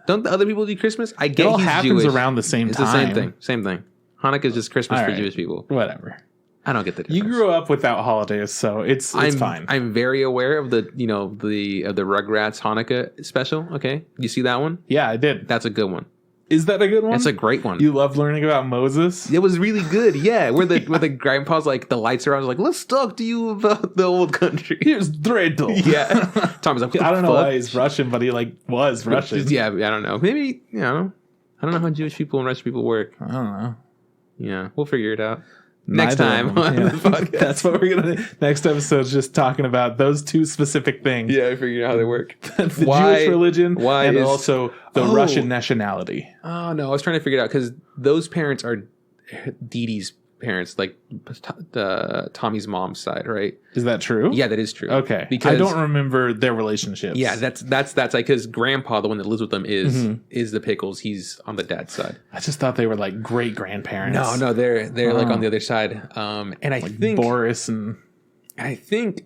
don't the other people do Christmas? I get it all he's happens Jewish. Around the same it's time. It's the same thing. Same thing. Hanukkah is just Christmas for Jewish people. Whatever. I don't get the difference. You grew up without holidays, so it's fine. I'm very aware of the Rugrats Hanukkah special. Okay, you see that one? Yeah, I did. That's a good one. Is that a good one? It's a great one. You love learning about Moses? It was really good. Yeah, where the grandpa's like the lights are on. Like, let's talk to you about the old country. Here's dreidel. Yeah, Tommy's like, I don't know why he's Russian, but he was Russian. Yeah, I don't know. Maybe I don't know how Jewish people and Russian people work. I don't know. Yeah, we'll figure it out. Next time on the podcast. That's what we're gonna do. Next episode's just talking about those two specific things. Yeah, I figured out how they work. The Jewish religion and also the Russian nationality. Oh no, I was trying to figure it out because those parents are Dee Dee's parents, like Tommy's mom's side, right? Is that true? Yeah, that is true. Okay, because I don't remember their relationships. Yeah, that's like because Grandpa, the one that lives with them, is the Pickles. He's on the dad's side. I just thought they were like great grandparents. No, they're like on the other side. And I like think Boris and I think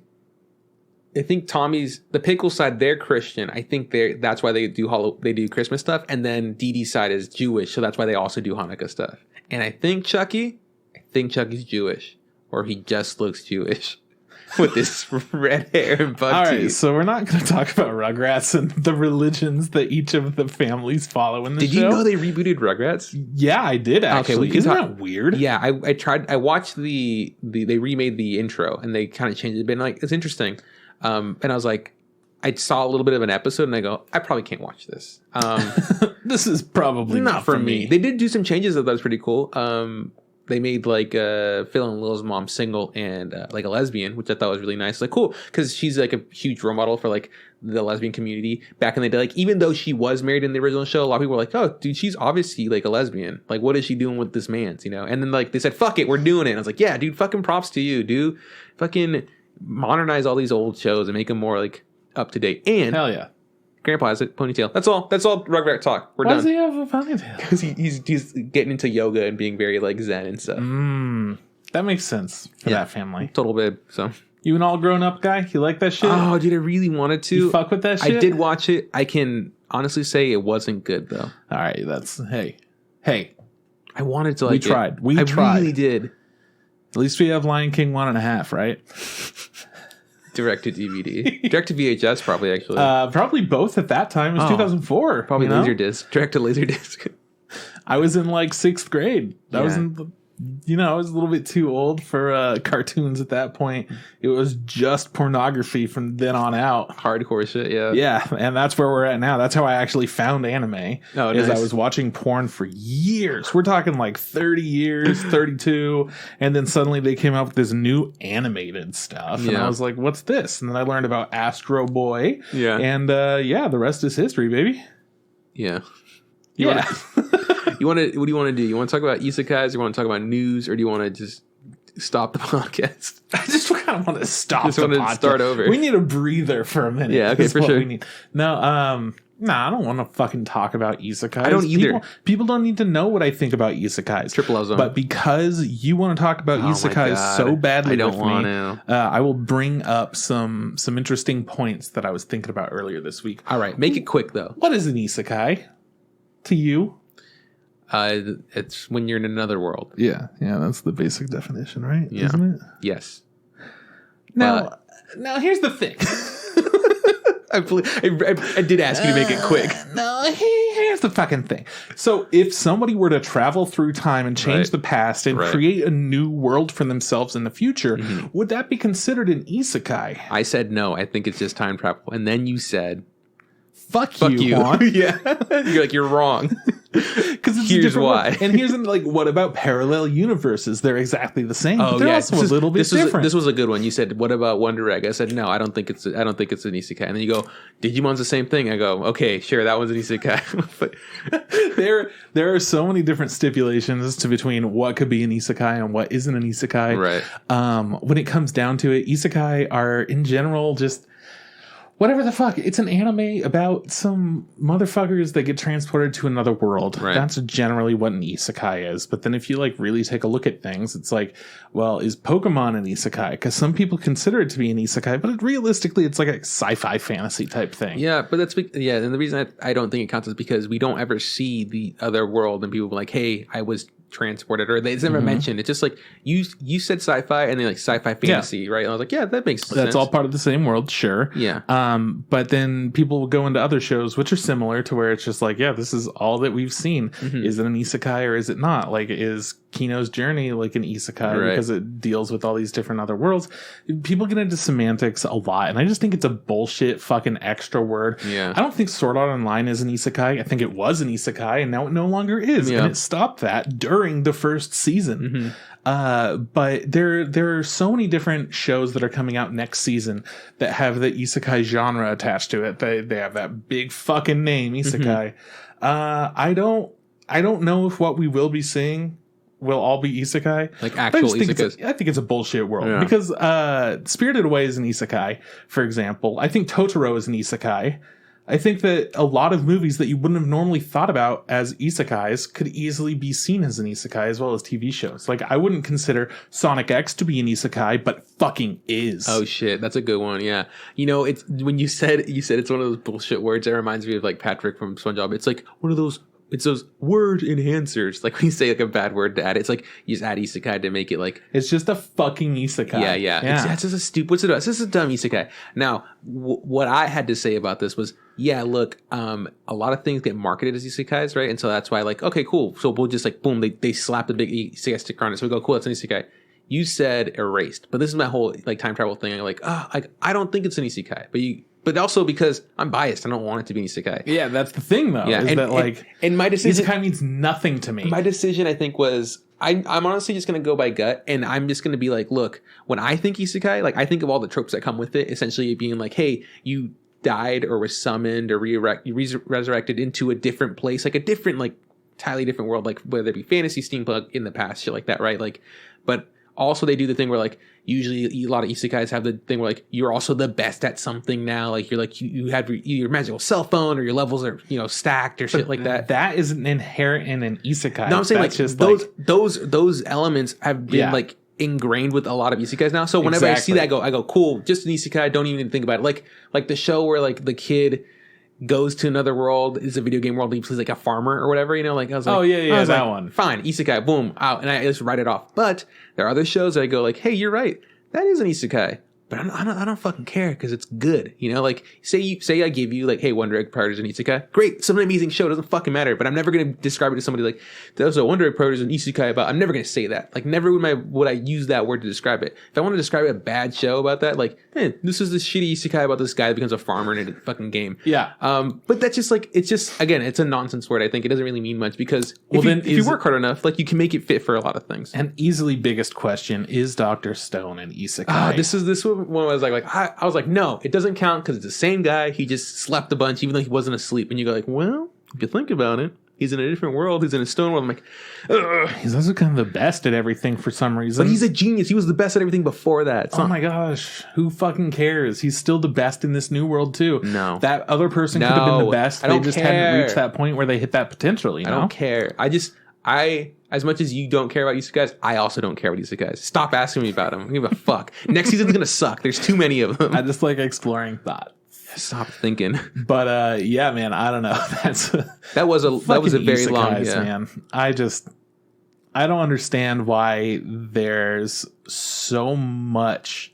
Tommy's the Pickles side. They're Christian. I think that's why they do Christmas stuff. And then Dee Dee's side is Jewish, so that's why they also do Hanukkah stuff. And I think Chucky's Jewish, or he just looks Jewish with this red hair and buck teeth. All right, so we're not going to talk about Rugrats and the religions that each of the families follow in the show. Did you know they rebooted Rugrats? Yeah, I did actually. Okay, isn't that weird? Yeah, I tried. I watched they remade the intro and they kind of changed it a bit. And like, it's interesting. And I was like, I saw a little bit of an episode and I go, I probably can't watch this. This is probably not for me. They did do some changes that was pretty cool. They made like Phil and Lil's mom single and like a lesbian, which I thought was really nice. Like cool, because she's like a huge role model for like the lesbian community back in the day. Like even though she was married in the original show, a lot of people were like, "Oh, dude, she's obviously like a lesbian. Like what is she doing with this man's?" You know? And then like they said, "Fuck it, we're doing it." And I was like, "Yeah, dude, fucking props to you, dude. Fucking modernize all these old shows and make them more like up to date. And hell yeah. Grandpa has a ponytail. That's all. That's all Ragnarok talk. We're Why done. does he have a ponytail? Because he's getting into yoga and being very like zen and stuff. That makes sense for that family. Total babe. So you an all grown up guy? You like that shit? oh, dude, I really wanted to. You fuck with that shit? I did watch it. I can honestly say it wasn't good though. All right, that's hey. I wanted to like. We tried. I really did. At least we have Lion King 1.5, right? Direct to DVD, direct to VHS, probably actually. Probably both at that time. It was 2004. Probably Laserdisc, direct to Laserdisc. I was in like 6th grade. I was in the. I was a little bit too old for cartoons at that point. It was just pornography from then on out. Hardcore shit, yeah. Yeah, and that's where we're at now. That's how I actually found anime. Oh, nice. nice. I was watching porn for years. We're talking like 30 years, 32. And then suddenly they came out with this new animated stuff. And I was like, what's this? And then I learned about Astro Boy. Yeah. And the rest is history, baby. Yeah. What do you want to do? You want to talk about isekais? You want to talk about news, or do you want to just stop the podcast? I just kind of want to stop. Just want to start over. We need a breather for a minute. Yeah, okay, for sure. We need. No, I don't want to fucking talk about isekais. I don't either. People don't need to know what I think about isekais. Triple Ozone. But because you want to talk about isekais so badly, I don't want to. I will bring up some interesting points that I was thinking about earlier this week. All right, make it quick though. What is an isekai to you? It's when you're in another world. Yeah, that's the basic definition, right? Yeah. Isn't it? Yes. Now here's the thing. I did ask you to make it quick. Here's the fucking thing. So if somebody were to travel through time and change the past and create a new world for themselves in the future, would that be considered an isekai? I said no. I think it's just time travel. And then you said, Fuck you. Juan. Yeah. You're like, you're wrong. Because here's why. World. And here's like, what about parallel universes? They're exactly the same, but they're also a little bit different. This was a good one. You said, what about Wonder Egg? I said, no, I don't think it's an isekai. And then you go, Digimon's the same thing. I go, okay, sure, that one's an isekai. there are so many different stipulations between what could be an isekai and what isn't an isekai. Right. When it comes down to it, isekai are in general just whatever the fuck. It's an anime about some motherfuckers that get transported to another world. Right. That's generally what an isekai is. But then if you like really take a look at things, it's like, well, is Pokemon an isekai? Because some people consider it to be an isekai, but realistically, it's like a sci-fi fantasy type thing. Yeah, but and the reason I don't think it counts is because we don't ever see the other world and people are like, hey, I was transported, or it's never mentioned. It's just like you said sci-fi and then like sci-fi fantasy, right? And I was like, yeah, that makes sense. That's all part of the same world, sure. Yeah. But then people will go into other shows which are similar to where it's just like, yeah, this is all that we've seen. Is it an isekai or is it not? Like, is Kino's Journey like an isekai because it deals with all these different other worlds? People get into semantics a lot, and I just think it's a bullshit fucking extra word. Yeah. I don't think Sword Art Online is an isekai. I think it was an isekai, and now it no longer is. Yeah. And it stopped that during the first season. But there are so many different shows that are coming out next season that have the isekai genre attached to it. They have that big fucking name, isekai. I don't know if what we will be seeing will all be isekai. Like actual isekais. I think it's a bullshit world because Spirited Away is an isekai, for example. I think Totoro is an isekai. I think that a lot of movies that you wouldn't have normally thought about as isekais could easily be seen as an isekai, as well as TV shows. Like, I wouldn't consider Sonic X to be an isekai, but fucking is. Oh shit, that's a good one. Yeah, it's when you said it's one of those bullshit words. It reminds me of like Patrick from SpongeBob. It's like one of those. It's those word enhancers. Like when you say like a bad word to add, it's like you just add isekai to make it like it's just a fucking isekai. Yeah. It's just a stupid. What's it about? It's just a dumb isekai. Now, what I had to say about this was, look, a lot of things get marketed as isekais, right? And so that's why, like, okay, cool. So we'll just like boom, they slap the big isekai sticker on it. So we go, cool, that's an isekai. You said erased, but this is my whole like time travel thing. I'm like, I don't think it's an isekai, but also because I'm biased, I don't want it to be an isekai. Yeah, that's the thing, though. Yeah, and my decision, isekai means nothing to me. My decision, I think, was I'm honestly just going to go by gut, and I'm just going to be like, look, when I think isekai, like I think of all the tropes that come with it, essentially being like, hey, you died or was summoned or resurrected into a different place, like a different, like entirely different world, like whether it be fantasy, steampunk in the past, shit like that, right? Like, but also they do the thing where like usually a lot of isekais have the thing where like you're also the best at something now. Like you're like you have your magical cell phone or your levels are stacked or shit like that. That isn't inherent in an isekai. No, I'm saying like just those elements have been like ingrained with a lot of isekais now. So whenever I see that, I go cool. Just an isekai. I don't even need to think about it. Like the show where like the kid goes to another world, is a video game world, he plays like a farmer or whatever, like I was like, that one. Fine, isekai, boom, out, and I just write it off. But there are other shows that I go like, hey, you're right, that is an isekai. But I don't fucking care because it's good, Like say I give you like, hey, One Direct Party is an isekai, great, some amazing show, doesn't fucking matter. But I'm never gonna describe it to somebody like there's a One Direct Party is an isekai about. I'm never gonna say that. Like never would I use that word to describe it. If I want to describe a bad show about that, like, this is this shitty isekai about this guy that becomes a farmer in a fucking game. Yeah. But that's just like it's just again, it's a nonsense word. I think it doesn't really mean much because if you work hard enough, like you can make it fit for a lot of things. An easily biggest question is Dr. Stone an isekai? This one was like I was like, no, it doesn't count because it's the same guy. He just slept a bunch, even though he wasn't asleep. And you go like, well, if you think about it, he's in a different world. He's in a stone world. I'm like, ugh. He's also kind of the best at everything for some reason. But he's a genius. He was the best at everything before that. My gosh, who fucking cares? He's still the best in this new world too. No, that other person could have been the best. They just hadn't reached that point where they hit that potential. I don't care. As much as you don't care about isekais, I also don't care about isekais. Stop asking me about them. I don't give a fuck. Next season's gonna suck. There's too many of them. I just like exploring thought. Stop thinking. But yeah, man, I don't know. That was a very long. Yeah. Man, I don't understand why there's so much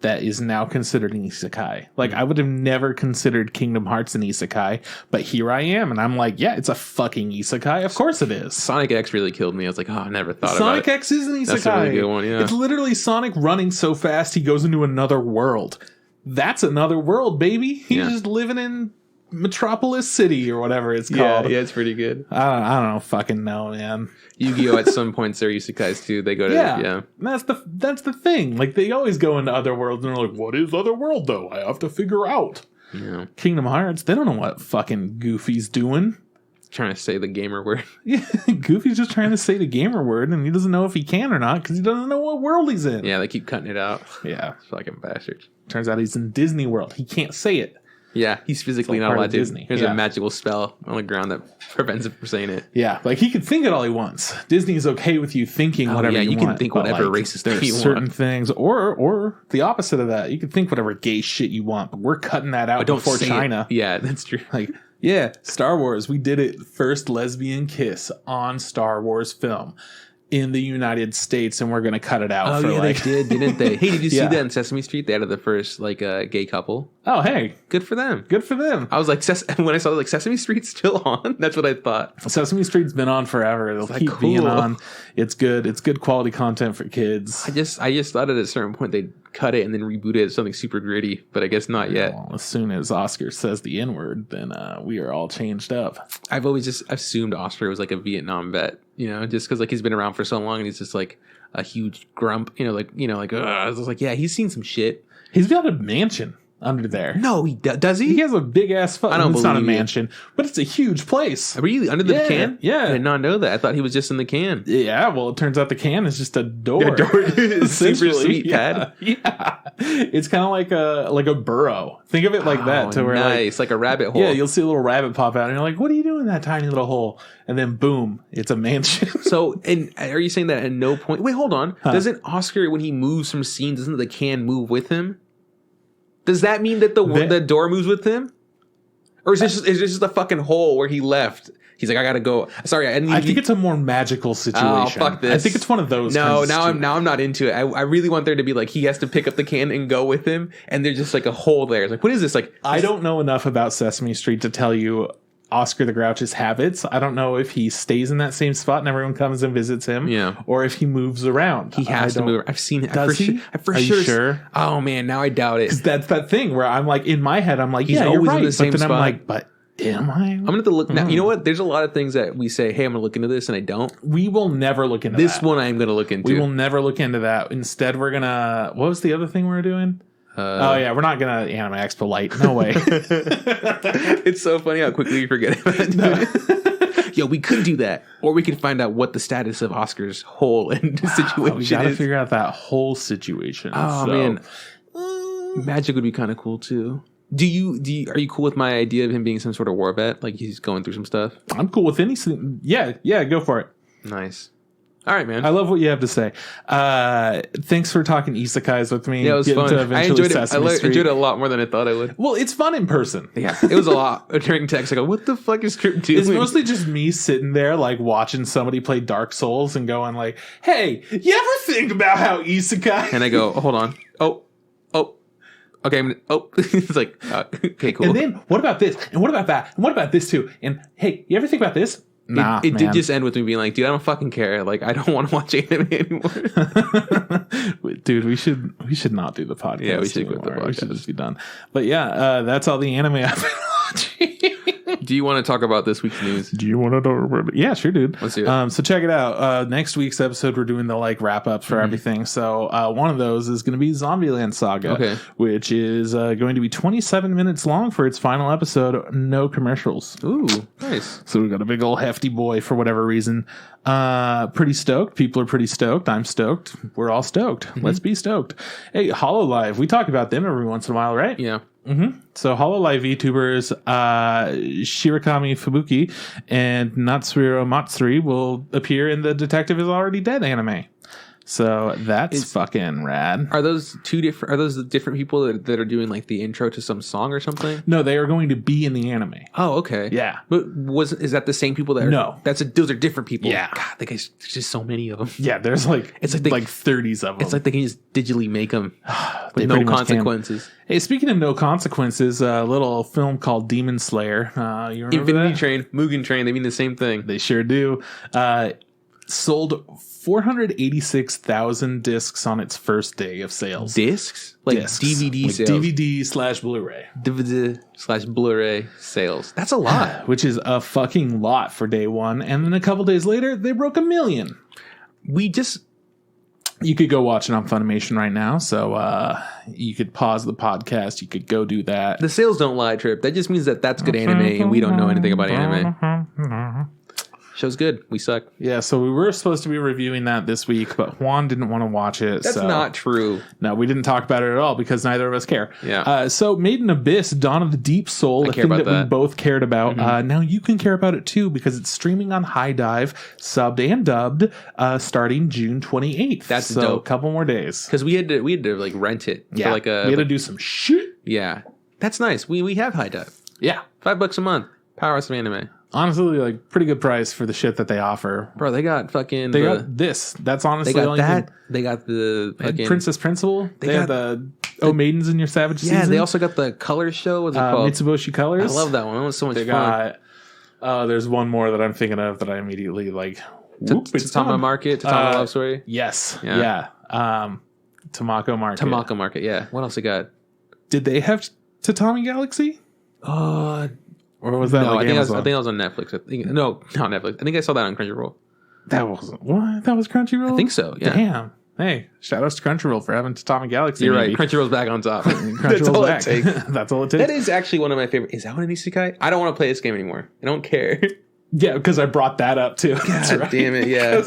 that is now considered an isekai. Like, I would have never considered Kingdom Hearts an isekai, but here I am, and I'm like, yeah, it's a fucking isekai. Of course it is. Sonic X really killed me. I was like, I never thought Sonic about it. X is an isekai. That's a really good one, yeah. It's literally Sonic running so fast he goes into another world. That's another world, baby. He's just living in Metropolis City or whatever it's called. Yeah, it's pretty good. I don't fucking know, man. Yu-Gi-Oh! At some points are isekais too. They go to That's the thing. Like they always go into other worlds and they're like, "What is other world though? I have to figure out." Yeah. Kingdom Hearts, they don't know what fucking Goofy's doing. Trying to say the gamer word. Yeah, Goofy's just trying to say the gamer word, and he doesn't know if he can or not because he doesn't know what world he's in. Yeah, they keep cutting it out. Yeah, fucking bastards. Turns out he's in Disney World. He can't say it. Yeah, he's physically not allowed to. Disney. There's a magical spell on the ground that prevents him from saying it. Yeah, like he can think it all he wants. Disney's okay with you thinking whatever you want. You can think whatever racist thing you want. Certain things, or the opposite of that. You can think whatever gay shit you want, but we're cutting that out before China. Yeah, that's true. Like, yeah, Star Wars, we did it. First lesbian kiss on Star Wars film in the United States, and we're going to cut it out. They did, didn't they? Hey, did you see that in Sesame Street? They added the first gay couple. Oh, hey, good for them. Good for them. I was like, when I saw Sesame Street's still on, that's what I thought. Sesame Street's been on forever. It'll keep being on. It's good. It's good quality content for kids. I just thought at a certain point they'd cut it and then reboot it as something super gritty, but I guess not yet. Well, as soon as Oscar says the N-word, then we are all changed up. I've always just assumed Oscar was like a Vietnam vet, just because he's been around for so long and he's just like a huge grump, I was like, yeah, he's seen some shit. He's got a mansion under there. No, he does he? He has a big ass. I don't believe it's not a mansion, but it's a huge place. Really, under the can? Yeah, I did not know that. I thought he was just in the can. Yeah, well, it turns out the can is just a door. Super sweet pad. Yeah, it's kind of like a burrow. Think of it like that. To where nice, like a rabbit hole. Yeah, you'll see a little rabbit pop out, and you're like, "What are you doing in that tiny little hole?" And then boom, it's a mansion. So, and are you saying that at no point? Wait, hold on. Huh? Doesn't Oscar, when he moves from scenes, doesn't the can move with him? Does that mean that the door moves with him? Or is this just a fucking hole where he left? He's like, I gotta go. Sorry, I think it's a more magical situation. Oh, fuck this. I think it's one of those. No, I'm not into it. I really want there to be like he has to pick up the can and go with him, and there's just like a hole there. It's like, what is this? Like, I don't know enough about Sesame Street to tell you Oscar the Grouch's habits. I don't know if he stays in that same spot and everyone comes and visits him, or if he moves around. He has to move. I've seen it. Does he? Are you sure? Oh man, now I doubt it. Because that's that thing where I'm like, in my head, I'm like, he's always you're right. in the same but then spot. I'm like, but am I? I'm gonna have to look now. You know what? There's a lot of things that we say, hey, I'm gonna look into this, and I don't. We will never look into this that. one. I'm gonna look into. We will never look into that. Instead, we're gonna. What was the other thing we were doing? We're not gonna Anime Expo Light. No way. It's so funny how quickly you forget about it. Yo, we could do that, or we could find out what the status of Oscar's whole situation we gotta is. figure out that whole situation. Oh man, Magic would be kind of cool too. Are you cool with my idea of him being some sort of war vet? Like he's going through some stuff. I'm cool with anything. Yeah, go for it. Nice. All right, man. I love what you have to say. Thanks for talking isekais with me. Yeah, it was fun. I enjoyed it. I enjoyed it a lot more than I thought I would. Well, it's fun in person. Yeah, it was a lot. During text, I go, "What the fuck is Trip doing?" It's mostly just me sitting there, like watching somebody play Dark Souls and going, like, "Hey, you ever think about how isekai?" And I go, "Hold on. Oh, okay." It's like, okay, cool. And then what about this? And what about that? And what about this too? And hey, you ever think about this? Nah, it did just end with me being like, dude, I don't fucking care. Like, I don't want to watch anime anymore. Dude, we should not do the podcast. Yeah, we should quit the podcast. We should just be done. But yeah, that's all the anime I've been watching. Do you want to talk about this week's news? Do you want to talk about it? Yeah, sure, dude. Let's do it. So check it out. Next week's episode, we're doing the wrap ups for everything. So one of those is going to be Zombieland Saga, which is going to be 27 minutes long for its final episode. No commercials. Ooh, nice. So we've got a big old hefty boy for whatever reason. Pretty stoked. People are pretty stoked. I'm stoked. We're all stoked. Let's be stoked. Hey, Hololive. We talk about them every once in a while, right? Yeah. So Hololive VTubers Shirakami Fubuki and Natsuiro Matsuri will appear in the Detective is Already Dead anime. So that's fucking rad. Are those the different people that are doing like the intro to some song or something? No, they are going to be in the anime. Oh, okay. Yeah. But is that the same people that are? No. Those are different people. Yeah. God, there's just so many of them. Yeah, there's like 30s of them. It's like they can just digitally make them with no consequences. Hey, speaking of no consequences, a little film called Demon Slayer. You remember Infinity that? Train, Mugen Train, they mean the same thing. They sure do. Sold 486,000 discs on its first day of sales. Discs? Like discs. DVD like sales. DVD/Blu-ray. DVD/Blu-ray sales. That's a lot. Which is a fucking lot for day one. And then a couple days later, they broke 1 million. You could go watch it on Funimation right now. So you could pause the podcast. You could go do that. The sales don't lie, Trip. That just means that's good anime and we don't know anything about anime. Show's good. We suck. Yeah, so we were supposed to be reviewing that this week, but Juan didn't want to watch it. That's not true. No, we didn't talk about it at all because neither of us care. Yeah. So Made in Abyss, Dawn of the Deep Soul, a thing that we both cared about. Now you can care about it too because it's streaming on HIDIVE, subbed and dubbed, starting June 28th. That's so dope. A couple more days. Because we had to like rent it. Yeah. For we had to do some shit. Yeah. That's nice. We have HIDIVE. Yeah. $5 a month. Power some anime. Honestly, like pretty good price for the shit that they offer. Bro, they got fucking... They got this. That's honestly they got all that. They got the fucking... Princess Principal. They got the Maidens in Your Savage Season. Yeah, they also got the color show. What's it called? Mitsubishi Colors. I love that one. That was so much fun. There's one more that I'm thinking of that I immediately like... Tatama Market? Tatama Love Story? Yes. Yeah. Tamako Market. Tamako Market, yeah. What else they got? Did they have Tatami Galaxy? Or was that like Amazon? I think I was on Netflix. No, not Netflix. I think I saw that on Crunchyroll. That wasn't what? That was Crunchyroll? I think so, yeah. Damn. Hey, shout outs to Crunchyroll for having Tatami Galaxy. You're right. Crunchyroll's back on top. That's all it takes. That's all it takes. That is actually one of my favorite. Is that one an isekai? I don't want to play this game anymore. I don't care. Yeah, because I brought that up too. God right. Damn it, yeah.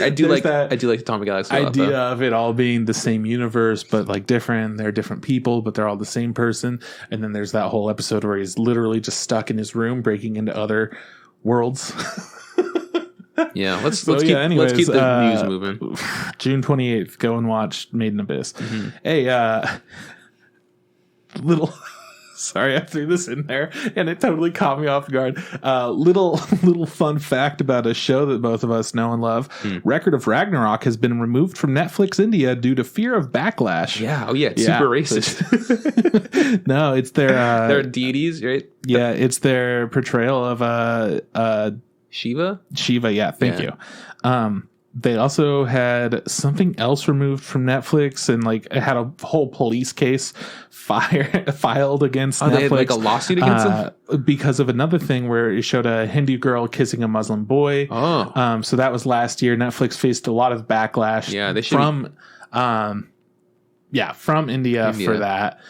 I do like that Tatami Galaxy idea of it all being the same universe, but like different. They're different people, but they're all the same person. And then there's that whole episode where he's literally just stuck in his room, breaking into other worlds. Yeah, let's keep the news moving. June 28th, go and watch Made in Abyss. Hey, little. Sorry, I threw this in there, and it totally caught me off guard. Little fun fact about a show that both of us know and love. Record of Ragnarok has been removed from Netflix India due to fear of backlash. Yeah, it's super racist. No, it's their deities, right? Yeah, it's their portrayal of Shiva. Shiva, yeah, thank you. They also had something else removed from Netflix, and like it had a whole police case filed against Netflix. They had like a lawsuit against them because of another thing where it showed a Hindu girl kissing a Muslim boy. Oh, so that was last year. Netflix faced a lot of backlash. Yeah, they should from India for that,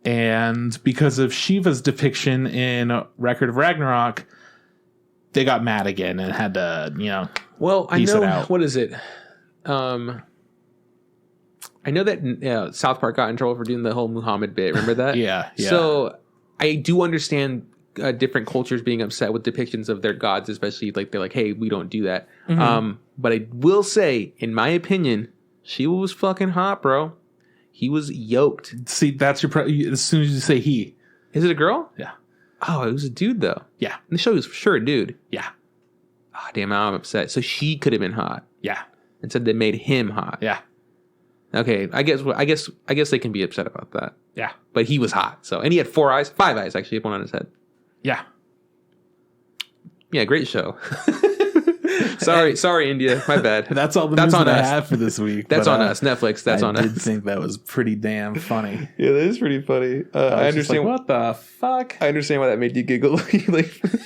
and because of Shiva's depiction in Record of Ragnarok. they got mad again and had to, you know. Well, I know, what is it? I know that South Park got in trouble for doing the whole Muhammad bit. Remember that? Yeah. So I do understand different cultures being upset with depictions of their gods, especially like they're like, hey, we don't do that. But I will say, in my opinion, Shiva was fucking hot, bro. He was yoked. See, that's your as soon as you say he. Is it a girl? Yeah. Oh, it was a dude though. Yeah. And the show was for sure a dude. Yeah. Oh, damn, now I'm upset. So she could have been hot. Yeah. And said they made him hot. Yeah. Okay, I guess they can be upset about that. Yeah. But he was hot. So, and he had 5 eyes actually, one on his head. Yeah. Yeah, great show. sorry, India. My bad. That's all the news that I have for this week. That's on us. Netflix. That's on us. I did think that was pretty damn funny. Yeah, that is pretty funny. I understand. Like, what the fuck? I understand why that made you giggle.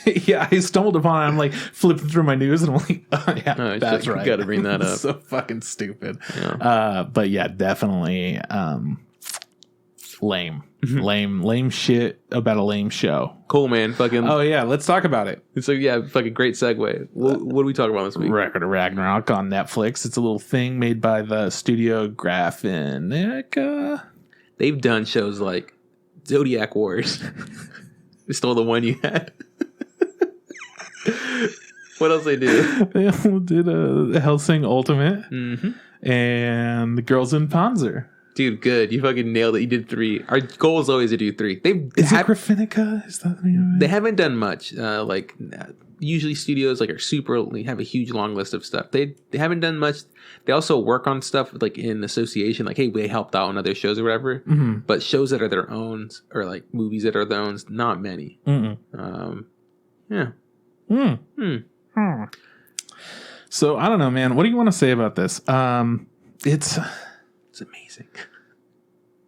Yeah, I stumbled upon it. I'm like flipping through my news, and I'm like, oh, yeah, that's right. Got to bring that up. So fucking stupid. Yeah. But yeah, definitely lame. Lame shit about a lame show. Cool, man. Fucking. Oh yeah, let's talk about it. So yeah, fucking great segue. What do we talk about this week? Record of Ragnarok on Netflix. It's a little thing made by the studio Graphinica. They've done shows like Zodiac Wars. We stole the one you had. What else they do? They did a Hellsing Ultimate and the Girls in Panzer. Dude, good. You fucking nailed it. You did 3. Our goal is always to do 3. Is it Graphinica? Is that the name of it? They haven't done much. Usually studios have a huge long list of stuff. They haven't done much. They also work on stuff like in association, like, hey, we helped out on other shows or whatever. But shows that are their own or like movies that are their own, not many. Yeah. So I don't know, man. What do you want to say about this? It's amazing.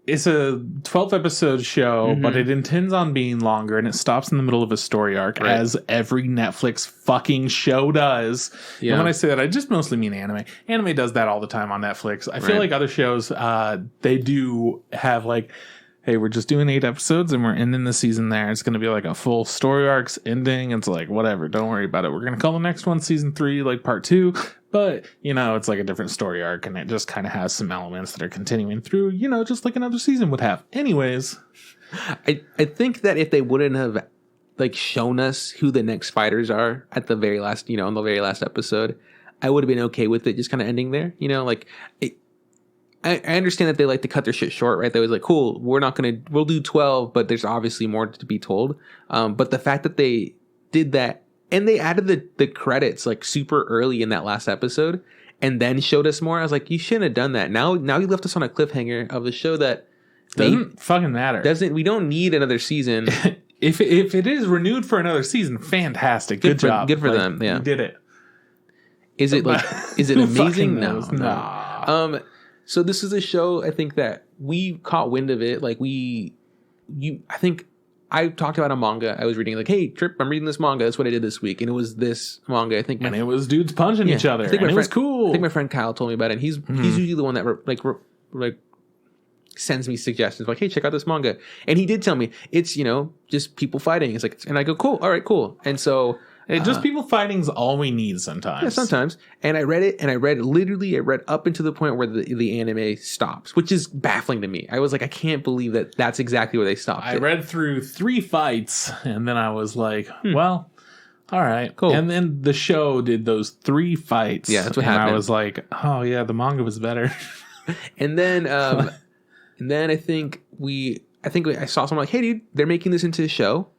It's a 12th episode show, but it intends on being longer, and it stops in the middle of a story arc, as every Netflix fucking show does. Yeah. And when I say that, I just mostly mean anime. Anime does that all the time on Netflix. I feel like other shows, they do have like, hey, we're just doing 8 episodes and we're ending the season there. It's going to be like a full story arcs ending. It's like, whatever, don't worry about it. We're going to call the next one season 3, like part 2. But, you know, it's like a different story arc, and it just kind of has some elements that are continuing through, you know, just like another season would have. Anyways. I think that if they wouldn't have, like, shown us who the next fighters are at the very last, you know, in the very last episode, I would have been okay with it just kind of ending there. You know, like, I understand that they like to cut their shit short, right? They was like, cool, we'll do 12, but there's obviously more to be told. But the fact that they did that, and they added the credits like super early in that last episode and then showed us more. I was like, you shouldn't have done that. Now you left us on a cliffhanger of the show that doesn't fucking matter. We don't need another season. if it is renewed for another season, fantastic. Good job. Good for them. Yeah. You did it. Is it amazing? No. So this is a show, I think, that we caught wind of it. Like I think I talked about a manga I was reading, like, hey, Trip, I'm reading this manga. That's what I did this week. And it was this manga, I think. And it was dudes punching each other. And it was cool. I think my friend Kyle told me about it. And he's usually the one that sends me suggestions. Like, hey, check out this manga. And he did tell me it's, you know, just people fighting. It's like, and I go, cool. All right, cool. And so... just people fighting's all we need sometimes. Yeah, sometimes. And I read it, and I read up into the point where the anime stops, which is baffling to me. I was like, I can't believe that's exactly where they stopped. I read through 3 fights, and then I was like, well, all right, cool. And then the show did those 3 fights. Yeah, that's what happened. I was like, oh yeah, the manga was better. And then, I think I saw someone like, hey, dude, they're making this into a show.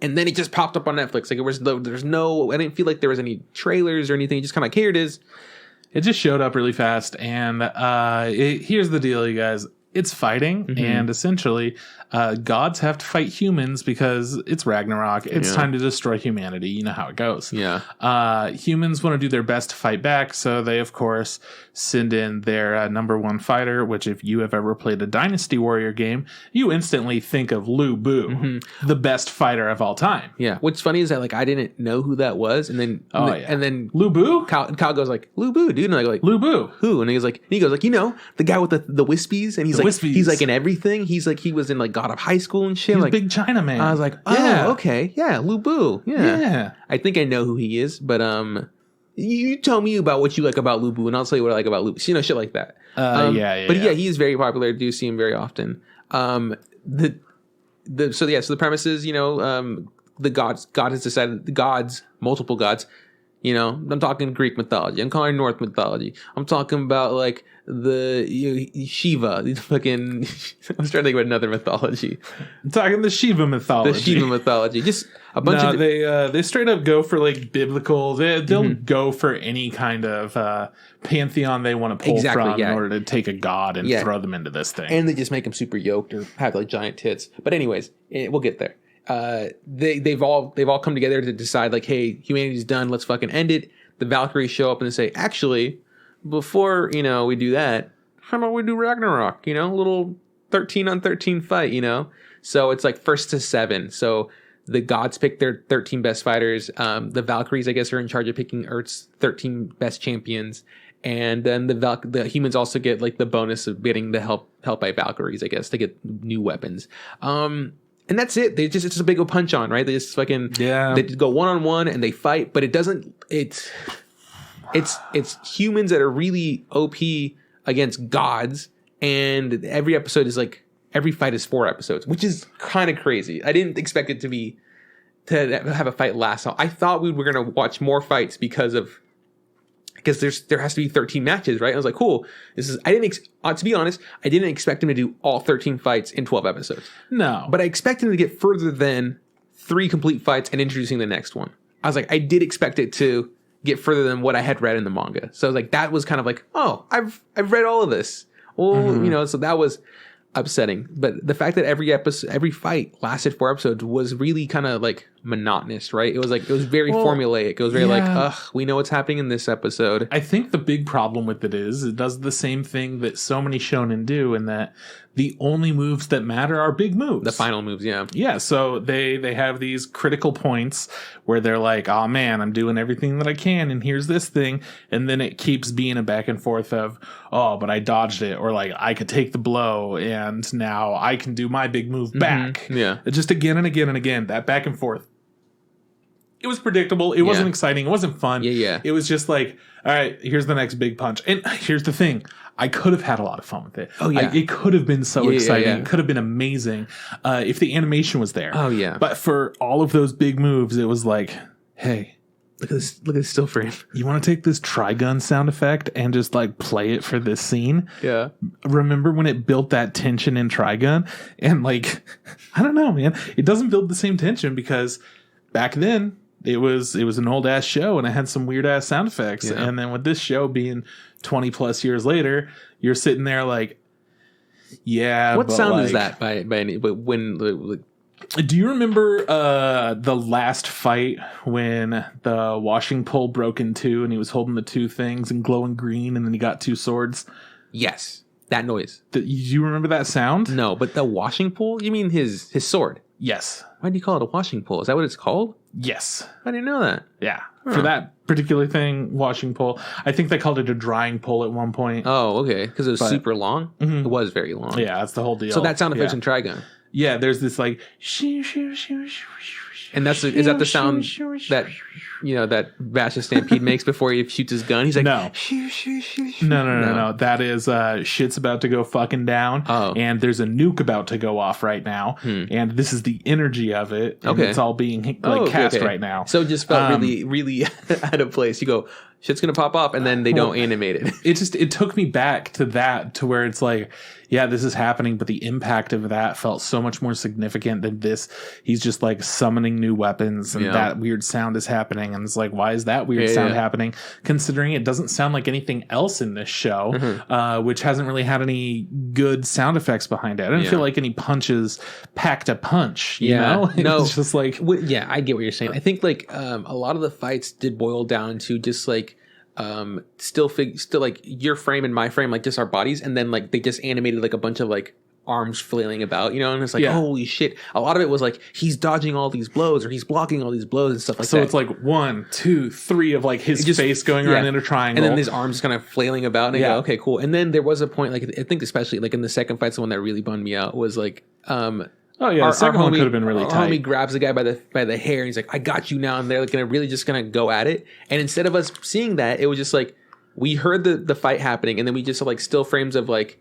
And then it just popped up on Netflix. Like I didn't feel like there was any trailers or anything. It just kind of like, here it is. It just showed up really fast. And here's the deal, you guys. It's fighting. And essentially, gods have to fight humans because it's Ragnarok. It's time to destroy humanity. You know how it goes. Yeah. Humans want to do their best to fight back. So they, of course, send in their number 1 fighter, which if you have ever played a Dynasty Warrior game, you instantly think of Lu Bu, the best fighter of all time. Yeah. What's funny is that like I didn't know who that was. And then and then Lu Bu? Kyle goes like, Lu Bu, dude. And I go like, Lu Bu. Who? And he goes like, you know, the guy with the wispies. And he's he's like in everything. He was in like God of High School and shit. He's like big China man. I was like, oh, okay, yeah, Lu Bu, yeah. I think I know who he is, but you tell me about what you like about Lu Bu, and I'll tell you what I like about Lu Bu. You know, shit like that. But he is very popular. I do see him very often. So the premise is, the God has decided, the gods, multiple gods, I'm talking Greek mythology, I'm calling North mythology, I'm talking about like the Shiva, the fucking I was trying to think about another mythology. I'm talking the Shiva mythology. Just a bunch of they straight up go for like biblical. They'll go for any kind of pantheon they want to pull from in order to take a god and throw them into this thing. And they just make them super yoked or have like giant tits. But anyways, we'll get there. They've all come together to decide like, hey, humanity's done, let's fucking end it. The Valkyries show up and they say, actually, before we do that, how about we do Ragnarok? A little 13-on-13 fight. So it's like 1st to 7. So the gods pick their 13 best fighters. The Valkyries, I guess, are in charge of picking Earth's 13 best champions. And then the humans also get like the bonus of getting the help by Valkyries, I guess, to get new weapons. And that's it. It's just a big old punch on, right? They just fucking they just go 1-on-1 and they fight, but it doesn't. It's humans that are really OP against gods, and every episode is like every fight is 4 episodes, which is kind of crazy. I didn't expect it to have a fight last. I thought we were gonna watch more fights because there has to be 13 matches, right? I was like, cool. To be honest, I didn't expect him to do all 13 fights in 12 episodes. No. But I expected him to get further than 3 complete fights and introducing the next one. I was like, I did expect it to get further than what I had read in the manga. So I was like, that was kind of like, oh, I've read all of this. Well, so that was upsetting. But the fact that every fight lasted 4 episodes was really kind of like monotonous, right? It was very formulaic. It was very we know what's happening in this episode. I think the big problem with it is it does the same thing that so many shonen do, in that the only moves that matter are big moves. The final moves, yeah. Yeah, so they have these critical points where they're like, oh man, I'm doing everything that I can, and here's this thing. And then it keeps being a back and forth of, oh, but I dodged it, or like, I could take the blow, and now I can do my big move back. Yeah. Just again and again and again, that back and forth. It was predictable. It wasn't exciting. It wasn't fun. Yeah. It was just like, all right, here's the next big punch. And here's the thing. I could have had a lot of fun with it. Oh, yeah. It could have been so exciting. Yeah. It could have been amazing if the animation was there. Oh, yeah. But for all of those big moves, it was like, hey. Look at this still frame. You want to take this Trigun sound effect and just like play it for this scene? Yeah. Remember when it built that tension in Trigun? And like, I don't know, man. It doesn't build the same tension because back then, it was an old ass show and it had some weird ass sound effects. Yeah. And then with this show being 20 plus years later, you're sitting there like, yeah. What sound is that by any? But when do you remember the last fight when the washing pole broke in 2 and he was holding the 2 things and glowing green and then he got 2 swords? Yes, that noise. Do you remember that sound? No, but the washing pole? You mean his sword? Yes. Why do you call it a washing pole? Is that what it's called? Yes. I didn't know that. Yeah. For that particular thing, washing pole. I think they called it a drying pole at one point. Oh, okay. Because it was super long? Mm-hmm. It was very long. Yeah, that's the whole deal. So that sound effect's in Trigun. Yeah, there's this like... And is that the sound that, that Vasha Stampede makes before he shoots his gun? He's like... No. No. That is shit's about to go fucking down. Oh. And there's a nuke about to go off right now. And this is the energy of it. And it's all being cast right now. So it just felt really, really out of place. You go... Shit's gonna pop up, and then they don't animate it. It took me back to that, to where it's like, yeah, this is happening, but the impact of that felt so much more significant than this. He's just like summoning new weapons, and that weird sound is happening, and it's like, why is that weird sound happening? Considering it doesn't sound like anything else in this show, which hasn't really had any good sound effects behind it. I didn't feel like any punches packed a punch. You know, no, it's just like, I get what you're saying. I think like a lot of the fights did boil down to just like. Still like your frame and my frame, like just our bodies, and then like they just animated like a bunch of like arms flailing about, and it's like, holy shit. A lot of it was like he's dodging all these blows or he's blocking all these blows and stuff like that. So it's like 1, 2, 3 of like his face going around in a triangle. And then his arms kind of flailing about and I go, okay, cool. And then there was a point, like I think especially like in the second fight's the one that really bummed me out was like the second one could have been really tight. Homie grabs the guy by the hair and he's like, I got you now, and they're like really just gonna go at it. And instead of us seeing that, it was just like we heard the fight happening and then we just saw like still frames of like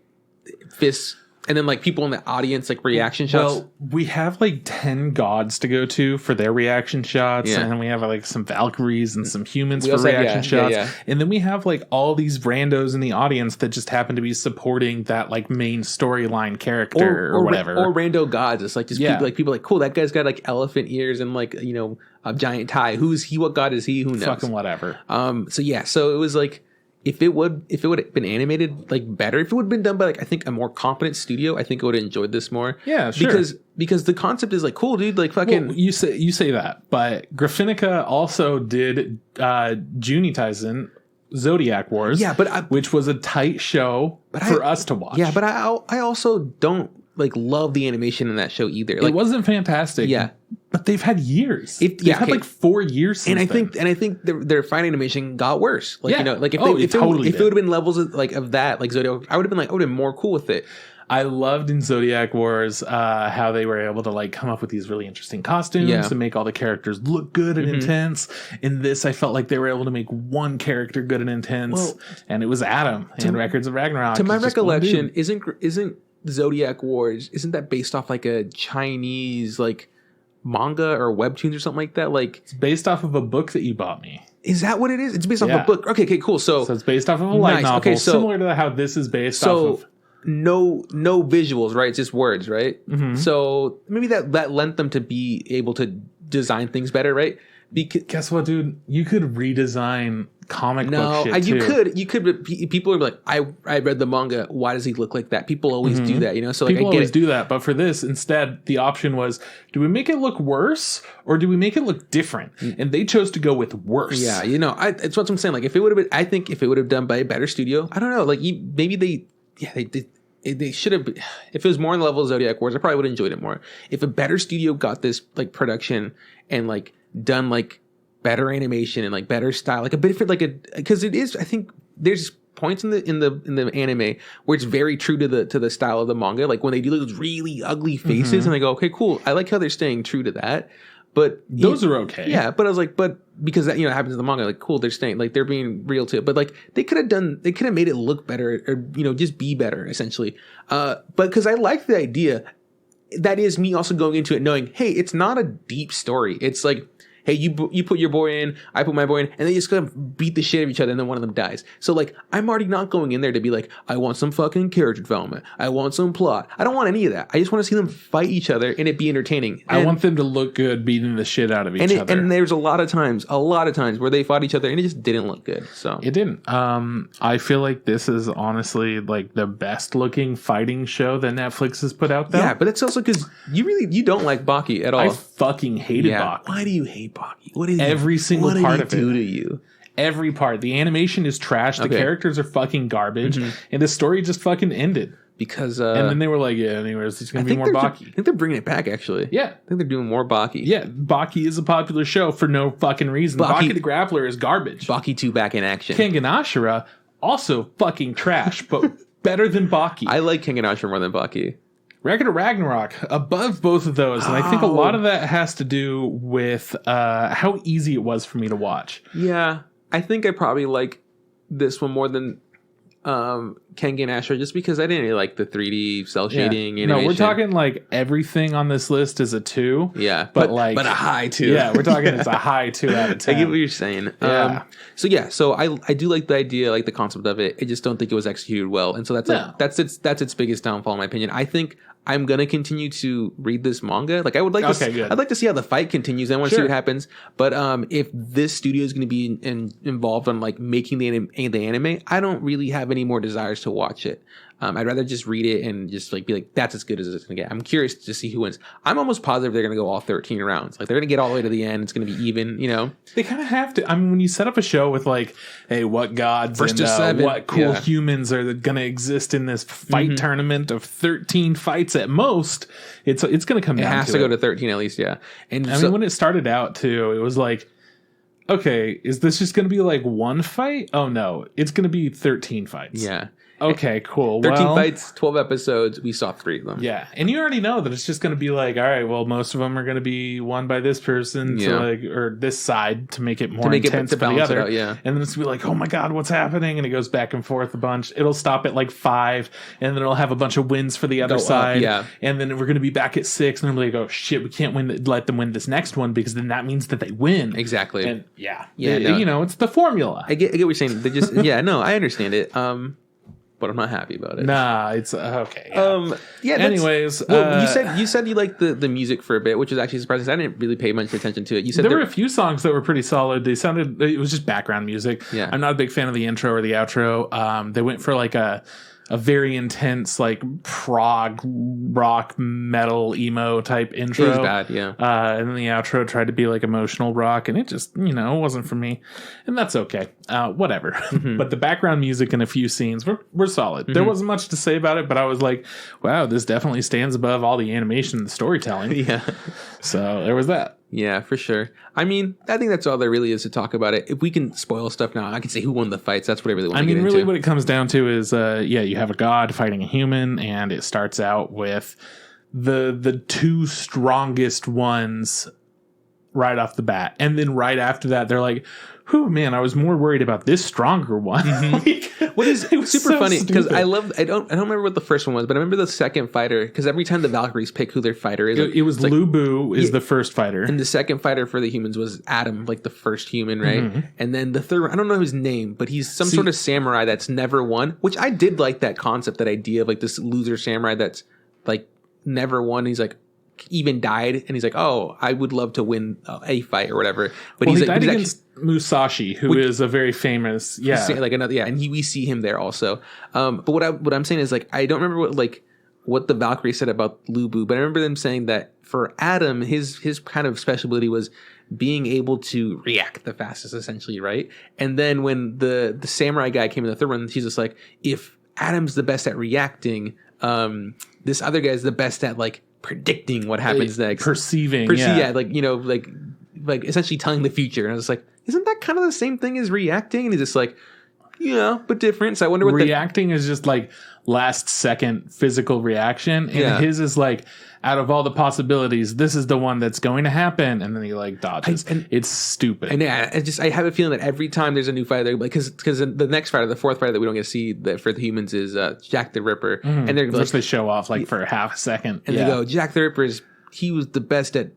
fists and then like people in the audience like reaction shots. Well, we have like 10 gods to go to for their reaction shots, and then we have like some Valkyries and some humans for reaction shots. And then we have like all these randos in the audience that just happen to be supporting that like main storyline character or whatever. Or rando gods. It's like just people like, cool, that guy's got like elephant ears and like, a giant tie. Who's he? What god is he? Who knows? Fucking whatever. So it was like, if it would have been animated like better, if it would have been done by like I think a more competent studio, I think I would have enjoyed this more. Yeah, sure. Because the concept is like cool, dude. Like fucking. Well, you say that, but Graphinica also did Juuni Taisen Zodiac Wars. Yeah, but which was a tight show for us to watch. Yeah, but I also don't like love the animation in that show either. Like, it wasn't fantastic. Yeah. But they've had years. They've had like 4 years since then. I think their fight animation got worse. Like, like if it would have been levels of that, like Zodiac, I would have been more cool with it. I loved in Zodiac Wars how they were able to like come up with these really interesting costumes and make all the characters look good and intense. In this, I felt like they were able to make one character good and intense, and it was Adam in Records of Ragnarok. To my recollection, isn't Zodiac Wars, isn't that based off like a Chinese like manga or webtoons or something like that? Like, it's based off of a book that you bought me. Is that what it is? It's based off a book. Okay, cool. So it's based off of a light novel, okay, so, similar to how this is based off of. No visuals, right? It's just words, right? Mm-hmm. So maybe that lent them to be able to design things better, right? Because guess what, dude? You could redesign comic book shit too. You could. But people are like, I read the manga. Why does he look like that? People always do that, So like, people always do that. But for this, instead, the option was: do we make it look worse or do we make it look different? And they chose to go with worse. Yeah, it's what I'm saying. Like, if it would have been, I think if it would have done by a better studio, I don't know. Like, maybe they should have. If it was more on the level of Zodiac Wars, I probably would have enjoyed it more. If a better studio got this like production and like done like better animation and like better style, like a bit different, because it is. I think there's points in the anime where it's very true to the style of the manga. Like when they do those really ugly faces, and I go, okay, cool. I like how they're staying true to that. But those are okay. Yeah, but I was like, because that happens in the manga, like cool, they're staying, like they're being real to it. But like they could have made it look better, or just be better essentially. But because I like the idea, that is me also going into it knowing, hey, it's not a deep story. It's like, hey, you put your boy in, I put my boy in, and they just gonna beat the shit out of each other, and then one of them dies. So like, I'm already not going in there to be like, I want some fucking character development, I want some plot. I don't want any of that. I just want to see them fight each other and it be entertaining. I want them to look good beating the shit out of each other. And there's a lot of times where they fought each other and it just didn't look good. So it didn't. I feel like this is honestly like the best looking fighting show that Netflix has put out. Though. Yeah, but it's also because you don't like Baki at all. I fucking hated Baki. Why do you hate Baki? What is every single part of it? Do to you? Every part. The animation is trash. The characters are fucking garbage, and the story just fucking ended. Because and then they were like, yeah, anyways, it's gonna be more Baki. I think they're bringing it back actually. Yeah, I think they're doing more Baki. Yeah, Baki is a popular show for no fucking reason. Baki the Grappler is garbage. Baki 2 back in action. Kengan Ashura also fucking trash, but better than Baki. I like Kengan Ashura more than Baki. Record of Ragnarok above both of those, and I think a lot of that has to do with how easy it was for me to watch. Yeah, I think I probably like this one more than Kengan Ashura, just because I didn't really like the 3D cell shading animation. No, we're talking like everything on this list is a 2. Yeah, but a high 2. Yeah, we're talking it's a high 2 out of 10. I get what you're saying. Yeah. So I do like the idea, like the concept of it. I just don't think it was executed well, and so that's its biggest downfall in my opinion. I think I'm gonna continue to read this manga. Like I would like I'd like to see how the fight continues. I want to see what happens. But if this studio is going to be involved on like making the anime, I don't really have any more desires to watch it. I'd rather just read it and just like be like, that's as good as it's gonna get. I'm curious to see who wins. I'm almost positive they're gonna go all 13 rounds. Like they're gonna get all the way to the end. It's gonna be even, you know. They kind of have to. I mean, when you set up a show with like, hey, what gods First to 7. What cool humans are gonna exist in this fight tournament of 13 fights at most, it's gonna come down to it. Has to go to 13 at least, yeah. And I mean, when it started out too, it was like, okay, is this just going to be like one fight? Oh no, it's going to be 13 fights. Yeah. Okay, cool. 13 fights, 12 episodes. We saw 3 of them. Yeah, and you already know that it's just going to be like, all right, well, most of them are going to be won by this person, so like, or this side to make it more intense for the other. Out, yeah. And then it's going to be like, oh my god, what's happening? And it goes back and forth a bunch. It'll stop at like 5, and then it'll have a bunch of wins for the other side. Yeah. And then we're going to be back at 6, and I'm like, oh shit, we can't let them win this next one because then that means that they win. Exactly. And you know, it's the formula. I get what you're saying. They just I understand it. But I'm not happy about it. Nah, it's okay. Yeah. Anyways, you said you liked the music for a bit, which is actually surprising. I didn't really pay much attention to it. You said there were a few songs that were pretty solid. It was just background music. Yeah. I'm not a big fan of the intro or the outro. They went for like a very intense, like prog rock metal emo type intro. It was bad, yeah. And then the outro tried to be like emotional rock, and it just, it wasn't for me. And that's okay. Whatever. Mm-hmm. But the background music in a few scenes were solid. Mm-hmm. There wasn't much to say about it, but I was like, wow, this definitely stands above all the animation and the storytelling. Yeah. So there was that. Yeah, for sure. I mean, I think that's all there really is to talk about it. If we can spoil stuff now, I can say who won the fights. That's what I really want to get into. Really what it comes down to is, you have a god fighting a human, and it starts out with the 2 strongest ones right off the bat. And then right after that, they're like, whew, man, I was more worried about this stronger one. Mm-hmm. What is super so funny, because I don't remember what the first one was, but I remember the second fighter, because every time the Valkyries pick who their fighter is. It was like, Lubu is the first fighter. And the second fighter for the humans was Adam, like the first human, right? Mm-hmm. And then the third, I don't know his name, but he's some sort of samurai that's never won, which I did like that concept, that idea of like this loser samurai that's like never won. He's like, even died, and he's like, oh, I would love to win a fight or whatever. But he died against Musashi, who is a very famous, and we see him there also. But what I'm saying is, like, I don't remember what the Valkyrie said about Lubu, but I remember them saying that for Adam, his kind of special ability was being able to react the fastest, essentially, right? And then when the samurai guy came in the third one, he's just like, if Adam's the best at reacting, this other guy's the best at like predicting what happens next, perceiving, like essentially telling the future. And I was like, isn't that kind of the same thing as reacting? And he's just like, yeah, but different. So I wonder what reacting is just like last second physical reaction, and his is like, out of all the possibilities, this is the one that's going to happen, and then he like dodges. It's stupid. And I have a feeling that every time there's a new fighter, because the next fighter, the fourth fighter that we don't get to see for the humans is Jack the Ripper, and they're which they show off like for half a second, and they go, Jack the Ripper he was the best at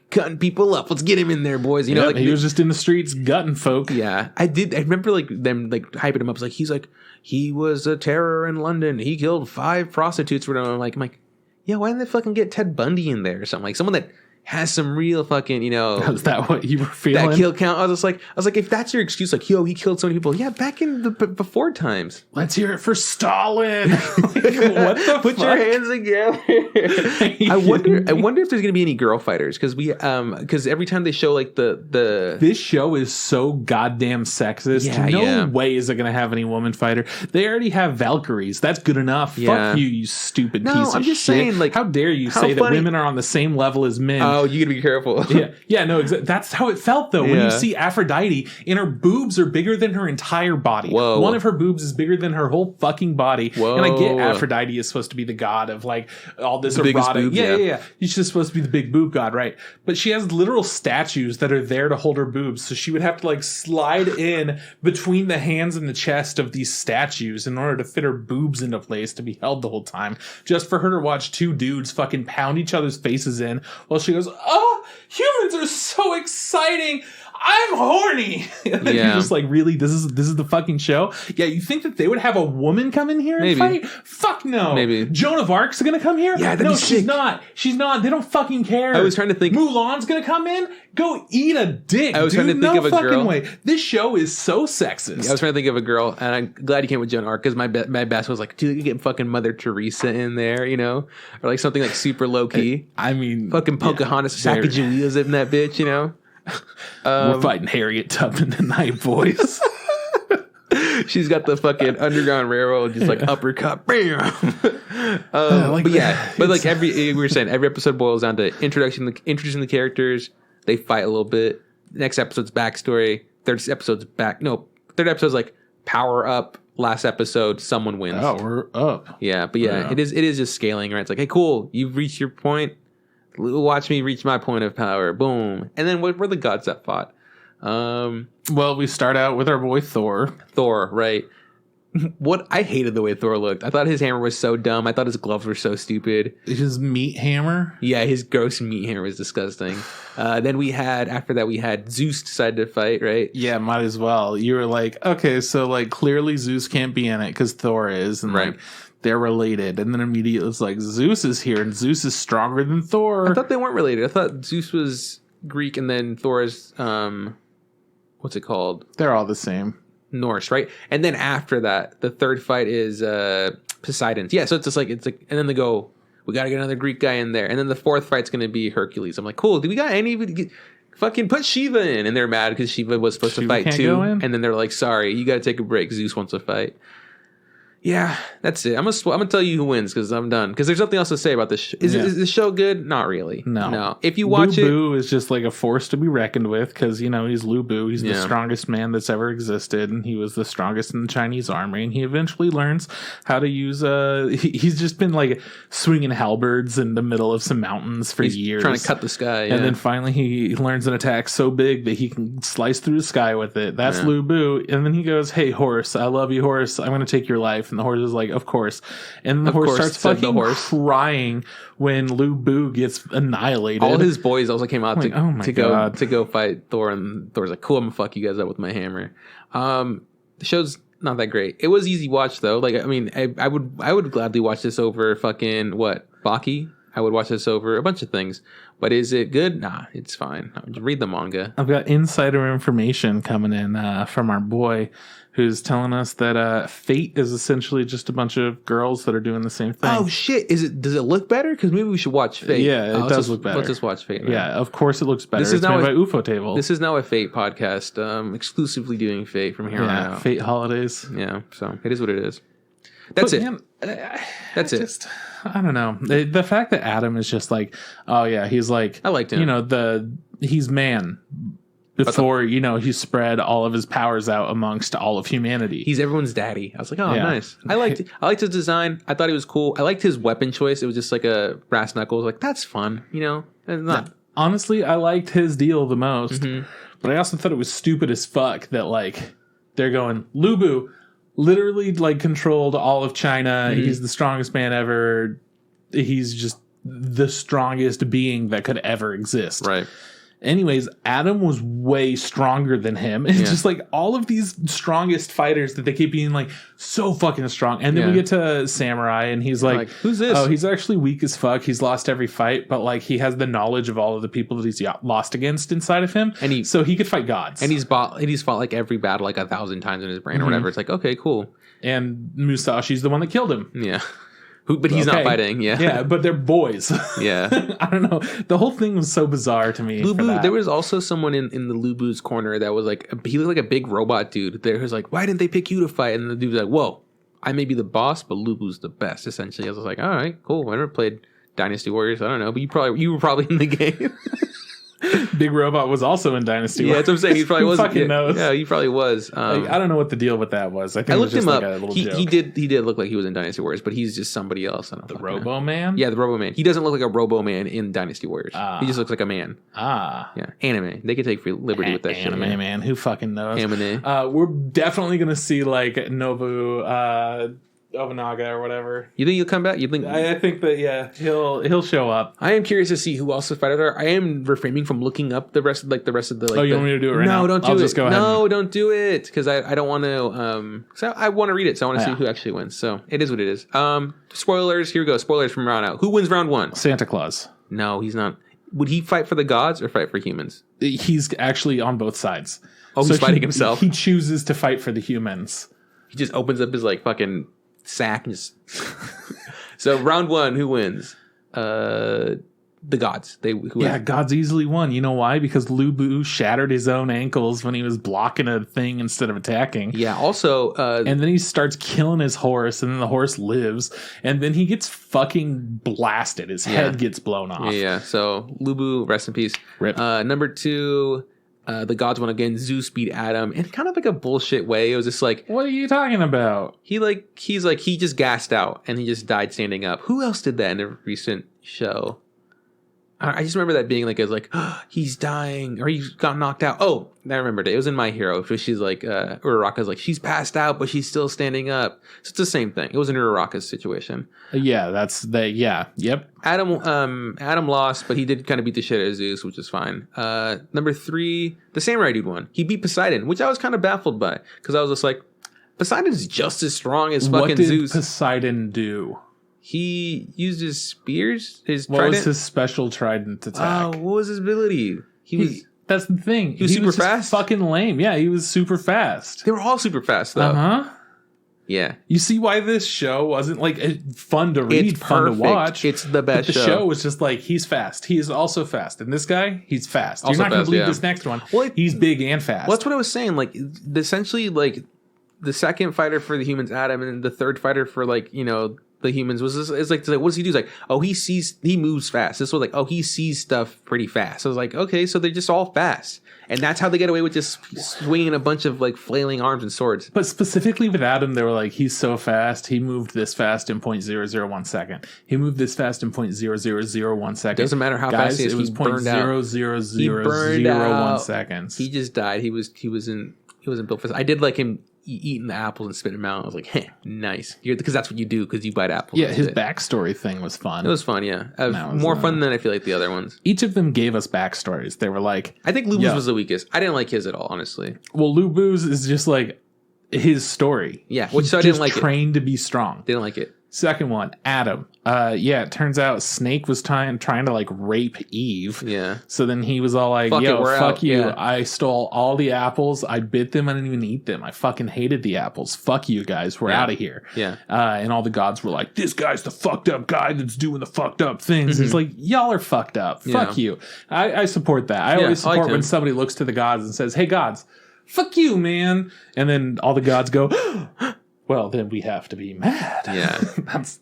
cutting people up. Let's get him in there, boys. You know, like he was just in the streets gutting folk. Yeah, I remember like them like hyping him up. It's like he was a terror in London. He killed 5 prostitutes. For them. I'm like, yeah, why didn't they fucking get Ted Bundy in there or something? Like someone that has some real fucking, Is that what you were feeling? That kill count. I was like, if that's your excuse, like, yo, he killed so many people. Yeah, back in the before times. Let's hear it for Stalin. What the Put fuck? your hands together. I wonder if there's gonna be any girl fighters, because every time they show like the this show is so goddamn sexist. Yeah, no way is it gonna have any woman fighter. They already have Valkyries. That's good enough. Yeah. Fuck you stupid piece of I'm just shit. saying, like, how dare you say that women are on the same level as men? Oh, you gotta be careful. No, that's how it felt though. When you see Aphrodite and her boobs are bigger than her entire body. Whoa. One of her boobs is bigger than her whole fucking body. Whoa. And I get Aphrodite is supposed to be the god of like all this erotic. Boobs, yeah. She's just supposed to be the big boob god, right? But she has literal statues that are there to hold her boobs. So she would have to like slide in between the hands and the chest of these statues in order to fit her boobs into place to be held the whole time. Just for her to watch 2 dudes fucking pound each other's faces in while she goes, oh, humans are so exciting. I'm horny. And Yeah. you're just like, really? This is the fucking show? Yeah, you think that they would have a woman come in here and fight? Fuck no. Maybe. Joan of Arc's gonna come here? Yeah, that'd no, be she's sick. not. She's not. They don't fucking care. I was trying to think. Mulan's gonna come in? Go eat a dick. I was trying to think no of a fucking girl. way. This show is so sexist. I was trying to think of a girl, and I'm glad you came with Joan of Arc because my best was like, dude, you get fucking Mother Teresa in there, you know, or like something like super low key. I mean, fucking Pocahontas, Sacagawea's in that bitch, you know. We're fighting Harriet Tubman tonight, boys. She's got the fucking Underground Railroad, just like uppercut, bam. But like we were saying, every episode boils down to introducing the characters. They fight a little bit. Next episode's backstory. Third episode's like power up. Last episode, someone wins. Oh, we're up. Yeah, but it is just scaling, right? It's like, hey, cool, you've reached your point. Watch me reach my point of power. Boom. And then what were the gods that fought? Well, we start out with our boy Thor. Thor, right? What I hated the way Thor looked. I thought his hammer was so dumb. I thought his gloves were so stupid. His meat hammer? Yeah, his gross meat hammer was disgusting. Then after that we had Zeus decided to fight, right? Yeah, might as well. You were like, okay, so like clearly Zeus can't be in it because Thor is, and like they're related. And then immediately it's like Zeus is here, and Zeus is stronger than Thor. I thought they weren't related. I thought Zeus was Greek, and then Thor is what's it called? They're all the same. Norse, right? And then after that, the third fight is Poseidon's. Yeah, so it's like, and then they go, we got to get another Greek guy in there. And then the fourth fight's going to be Hercules. I'm like, cool, do we got any fucking put Shiva in? And they're mad because Shiva was supposed to fight too. And then they're like, sorry, you got to take a break. Zeus wants to fight. Yeah, that's it. I'm gonna tell you who wins because I'm done. Because there's nothing else to say about this. Is the show good? Not really. No. If you watch Lu Bu is just like a force to be reckoned with because he's Lu Bu. He's the strongest man that's ever existed, and he was the strongest in the Chinese army. And he eventually learns how to use. He's just been like swinging halberds in the middle of some mountains for years, trying to cut the sky. And then finally he learns an attack so big that he can slice through the sky with it. That's Lu Bu. And then he goes, "Hey horse, I love you, horse. I'm going to take your life." And the horse is like, of course. And the horse starts fucking crying when Lu Bu gets annihilated. All his boys also came out to go fight Thor, and Thor's like, cool, I'm gonna fuck you guys up with my hammer. The show's not that great. It was easy watch though. Like, I mean, I would gladly watch this over fucking Baki. I would watch this over a bunch of things. But is it good? Nah, it's fine. Read the manga. I've got insider information coming in from our boy who's telling us that Fate is essentially just a bunch of girls that are doing the same thing. Oh, shit. Does it look better? Because maybe we should watch Fate. Yeah, it does look better. Let's just watch Fate. Yeah, of course it looks better. It's made by UFO Table. This is now a Fate podcast, exclusively doing Fate from here on out. Fate holidays. Yeah, so it is what it is. That's it. That's it. I don't know. The fact that Adam is just like, oh yeah, he's like, I liked him. You know, he's man. Before, he spread all of his powers out amongst all of humanity. He's everyone's daddy. I was like, oh, nice. I liked his design. I thought he was cool. I liked his weapon choice. It was just like a brass knuckles. Like, that's fun, Honestly, I liked his deal the most. Mm-hmm. But I also thought it was stupid as fuck that, like, they're going, Lu Bu literally, like, controlled all of China. Mm-hmm. He's the strongest man ever. He's just the strongest being that could ever exist. Right. Anyways, Adam was way stronger than him. It's just like all of these strongest fighters that they keep being like so fucking strong. And then we get to Samurai and he's like, who's this? Oh, he's actually weak as fuck. He's lost every fight, but like he has the knowledge of all of the people that he's lost against inside of him. And so he could fight gods. And he's fought like every battle like 1,000 times in his brain or whatever. It's like, okay, cool. And Musashi's the one that killed him. Yeah. But he's not fighting, Yeah, but they're boys. Yeah. I don't know. The whole thing was so bizarre to me. Lu Bu, there was also someone in the Lu Bu's corner that was like, he looked like a big robot dude. There was like, why didn't they pick you to fight? And the dude was like, whoa, I may be the boss, but Lu Bu's the best, essentially. I was like, all right, cool. I never played Dynasty Warriors. I don't know, but you were probably in the game. Big Robot was also in Dynasty Warriors. Yeah, that's what I'm saying. He probably was. Fucking knows. Yeah, he probably was. I don't know what the deal with that was. I think I looked him up. Like a little he joke. did look like he was in Dynasty Warriors, but he's just somebody else. The Robo Man? Yeah, the Robo Man. He doesn't look like a Robo Man in Dynasty Warriors. He just looks like a man. Yeah, anime. They could take free liberty with that shit. Anime, man. Who fucking knows? Anime. We're definitely going to see like Nobu Obunaga or whatever. You think he'll come back? You think? I think that he'll show up. I am curious to see who else the fighters are. I am refraining from looking up the rest of the Oh, you want me to do it right now? No, don't do it. Just go ahead. No, don't do it because I don't want to. So I want to read it. So I want to see who actually wins. So it is what it is. Spoilers. Here we go. Spoilers from round out. Who wins round 1? Santa Claus. No, he's not. Would he fight for the gods or fight for humans? He's actually on both sides. Oh, he's fighting himself. He chooses to fight for the humans. He just opens up his like fucking sack and just. So round 1, who wins? The gods. Gods easily won. You know why? Because Lubu shattered his own ankles when he was blocking a thing instead of attacking. Yeah. Also, and then he starts killing his horse, and then the horse lives, and then he gets fucking blasted. His head gets blown off. Yeah. So Lubu, rest in peace. Rip. Number 2. The gods won again. Zeus beat Adam in kind of like a bullshit way. It was just like, what are you talking about? He just gassed out and he just died standing up. Who else did that in a recent show? I just remember that being like, it was like, oh, he's dying or he got knocked out. Oh, I remembered it. It was in My Hero. So she's like, Uraraka's like, she's passed out, but she's still standing up. So it's the same thing. It was an Uraraka's situation. Yep. Adam lost, but he did kind of beat the shit out of Zeus, which is fine. Number 3, the samurai dude won. He beat Poseidon, which I was kind of baffled by because I was just like, Poseidon's just as strong as fucking Zeus. What did Poseidon do? He used his spears. What was his special trident attack? Oh, what was his ability? That's the thing. He was super fast. Fucking lame. Yeah, he was super fast. They were all super fast though. Yeah. You see why this show wasn't like fun to read, fun to watch. It's the best. But the show was just like, he's fast. He is also fast, and this guy, he's fast. You're not going to believe this next one. Well, he's big and fast. Well, that's what I was saying. Like, essentially, like the second fighter for the humans, Adam, and the third fighter for like the humans was this, it's like what does he do? He's like, oh, he moves fast. This was like, oh, he sees stuff pretty fast. So I was like, okay, so they're just all fast, and that's how they get away with just swinging a bunch of like flailing arms and swords. But specifically with Adam, they were like, he's so fast. He moved this fast in 0.001 second. He moved this fast in 0.0001 second. Doesn't matter how fast he is. It was 0.00001 seconds. He just died. He wasn't built for this. I did like him eating the apples and spitting them out. I was like, hey, nice. Because that's what you do because you bite apples. Yeah, his backstory thing was fun. It was fun, yeah. More fun than I feel like the other ones. Each of them gave us backstories. They were like... I think Lubu's was the weakest. I didn't like his at all, honestly. Well, Lubu's is just like his story. Yeah, so I didn't like it. Trained to be strong. Didn't like it. Second one, Adam. It turns out Snake was trying to like rape Eve. Yeah. So then he was all like, fuck you. Yeah. I stole all the apples. I bit them. I didn't even eat them. I fucking hated the apples. Fuck you guys. We're out of here. Yeah. And all the gods were like, this guy's the fucked up guy that's doing the fucked up things. It's like, y'all are fucked up. Yeah. Fuck you. I support that. I always support when somebody looks to the gods and says, hey gods, fuck you, man. And then all the gods go, well, then we have to be mad.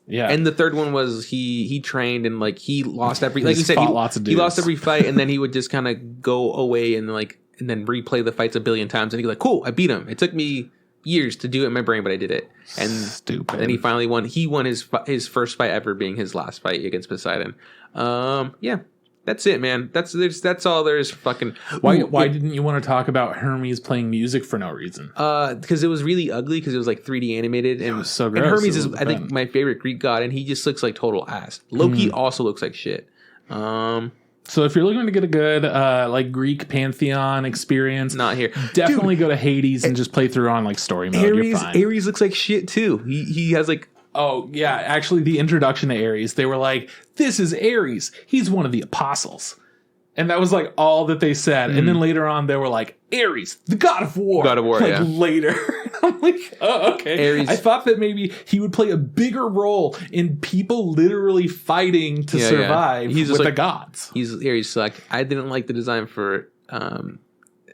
Yeah. And the third one was he trained and like he lost every, like you said, he lost every fight, and then he would just kind of go away and then replay the fights a billion times, and he's like, cool, I beat him. It took me years to do it in my brain, but I did it. And stupid. Then he finally won. He won his first fight ever, being his last fight against Poseidon. That's it, man. That's all there is. Fucking. Why didn't you want to talk about Hermes playing music for no reason? Because it was really ugly. Because it was like 3D animated, and it was so gross. And Hermes is, I think, my favorite Greek god, and he just looks like total ass. Loki also looks like shit. So if you're looking to get a good like Greek pantheon experience, not here. Definitely go to Hades and just play through on like story mode. You're fine. Ares looks like shit too. He has like. Oh, yeah. Actually, the introduction to Ares, they were like, this is Ares. He's one of the apostles. And that was like all that they said. And then later on, they were like, Ares, the god of war. God of war, like, later. I'm like, oh, okay. Ares. I thought that maybe he would play a bigger role in people literally fighting to survive with the gods. Ares sucked. I didn't like the design for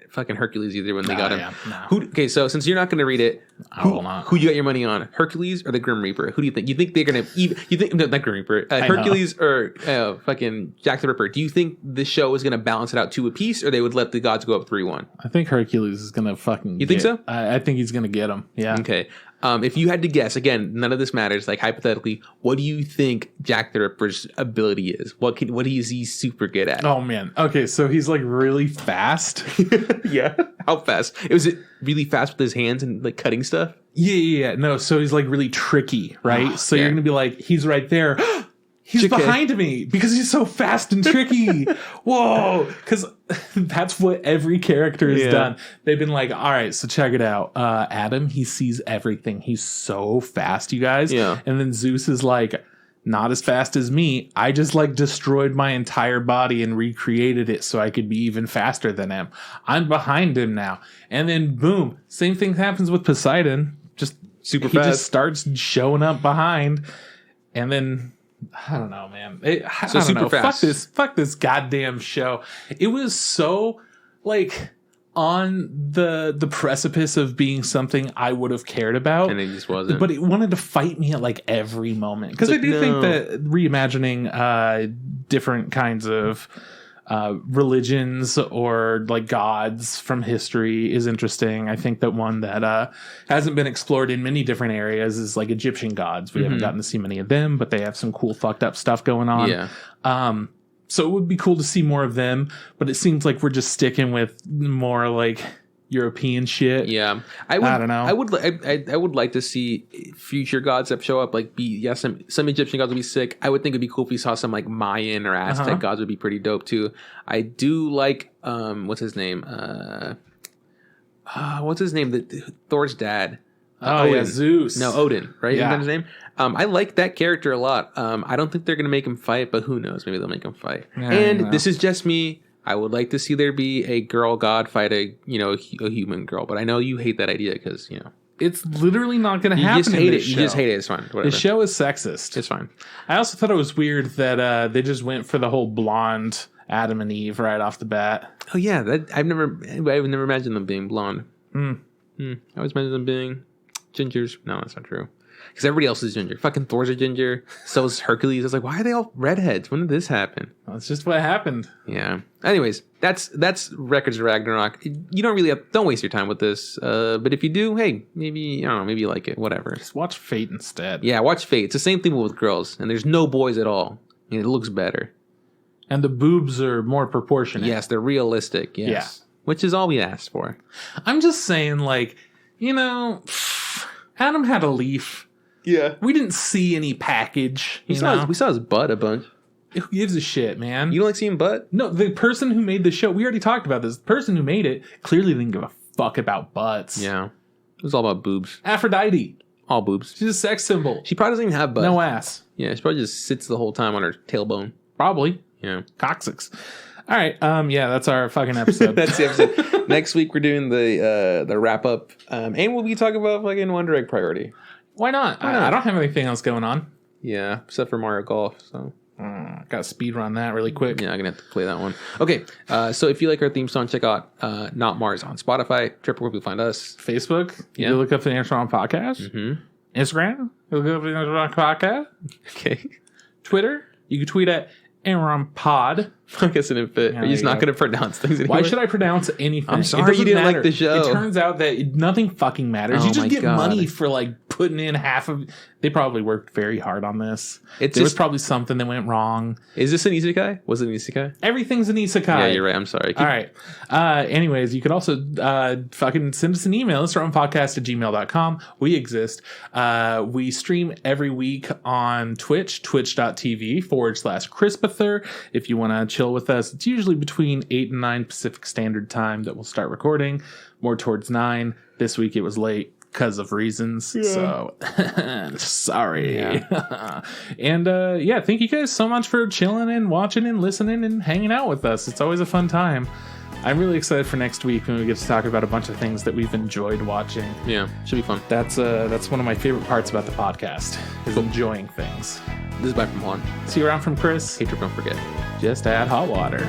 fucking Hercules either when they got him. Yeah, okay, so since you're not going to read it, who you got your money on? Hercules or the Grim Reaper? Who do you think? You think they're going to? You think not Grim Reaper? Hercules or fucking Jack the Ripper? Do you think the show is going to balance it out 2 apiece, or they would let the gods go up 3-1? I think Hercules is going to fucking. You think so? I think he's going to get him. Yeah. Okay. If you had to guess, again, none of this matters. Like hypothetically, what do you think Jack the Ripper's ability is? What is he super good at? Oh man. Okay, so he's like really fast. Yeah. How fast? Was it really fast with his hands and like cutting stuff? Yeah. No, so he's like really tricky, right? So you're gonna be like, he's right there. He's behind me because he's so fast and tricky. Whoa. Because that's what every character has done. They've been like, all right, so check it out. Adam, he sees everything. He's so fast, you guys. Yeah. And then Zeus is like, not as fast as me. I just like destroyed my entire body and recreated it so I could be even faster than him. I'm behind him now. And then boom, same thing happens with Poseidon. Just super he fast. Just starts showing up behind. And then I don't know, man. I don't know. Fast. Fuck this goddamn show. It was so like on the precipice of being something I would have cared about, and it just wasn't. But it wanted to fight me at like every moment because I do think that reimagining different kinds of religions or like gods from history is interesting. I think that one that hasn't been explored in many different areas is like Egyptian gods. We haven't gotten to see many of them, but they have some cool fucked up stuff going on. Yeah. So it would be cool to see more of them, but it seems like we're just sticking with more like European shit. Yeah, I don't know. I would like to see future gods that show up. Like, some Egyptian gods would be sick. I would think it'd be cool if we saw some like Mayan or Aztec gods would be pretty dope too. I do like what's his name? Thor's dad. Odin. Yeah, Zeus. No, Odin, right? Yeah. Isn't that his name? I like that character a lot. I don't think they're going to make him fight, but who knows? Maybe they'll make him fight. Yeah, this is just me. I would like to see there be a girl god fight a human girl, but I know you hate that idea because, it's literally not going to happen. You just hate it. You just hate it. It's fine. Whatever. The show is sexist. It's fine. I also thought it was weird that they just went for the whole blonde Adam and Eve right off the bat. Oh yeah, I've never imagined them being blonde. I always imagined them being gingers. No, that's not true. Because everybody else is ginger. Fucking Thor's a ginger. So is Hercules. I was like, why are they all redheads? When did this happen? Well, that's just what happened. Yeah. Anyways, that's Records of Ragnarok. You don't waste your time with this. But if you do, hey, maybe you like it. Whatever. Just watch Fate instead. Yeah, watch Fate. It's the same thing with girls, and there's no boys at all. And it looks better. And the boobs are more proportionate. Yes, they're realistic. Yes. Yeah. Which is all we asked for. I'm just saying, like, Adam had a leaf. Yeah. We didn't see any package. We saw his butt a bunch. Who gives a shit, man? You don't like seeing butt? No, the person who made the show, we already talked about this. The person who made it clearly didn't give a fuck about butts. Yeah. It was all about boobs. Aphrodite. All boobs. She's a sex symbol. She probably doesn't even have butt. No ass. Yeah, she probably just sits the whole time on her tailbone. Probably. Yeah. Coccyx. All right. Yeah, that's our fucking episode. That's the episode. Next week we're doing the wrap up. And we'll be talking about fucking One Direct Priority. Why not? I don't have anything else going on. Yeah, except for Mario Golf. So got to speed run that really quick. Yeah, I'm gonna have to play that one. Okay, so if you like our theme song, check out Not Mars on Spotify. Triple where you find us. Facebook. You look up the Answer Podcast. Mm-hmm. Instagram. You look up the Answer Podcast. Okay. Twitter. You can tweet at Aaron Pod. I guess it didn't fit. You're just not going to pronounce things anymore. Why should I pronounce anything? I'm sorry you didn't like the show. It turns out that nothing fucking matters. You just get money for like putting in half of... They probably worked very hard on this. There was probably something that went wrong. Is this an isekai? Was it an isekai? Everything's an isekai. Yeah, you're right. I'm sorry. All right. Anyways, you could also fucking send us an email. It's podcast@gmail.com. We exist. We stream every week on Twitch, twitch.tv/Crispather. If you want to chill with us, it's usually between 8 and 9 Pacific Standard Time that we'll start recording. More towards 9. This week it was late because of reasons. Yeah. So sorry. Yeah. And thank you guys so much for chilling and watching and listening and hanging out with us. It's always a fun time. I'm really excited for next week when we get to talk about a bunch of things that we've enjoyed watching. Yeah, should be fun. That's one of my favorite parts about the podcast is enjoying things. This is Bye from Juan. See you around from Chris. Hey, don't forget. Just add hot water.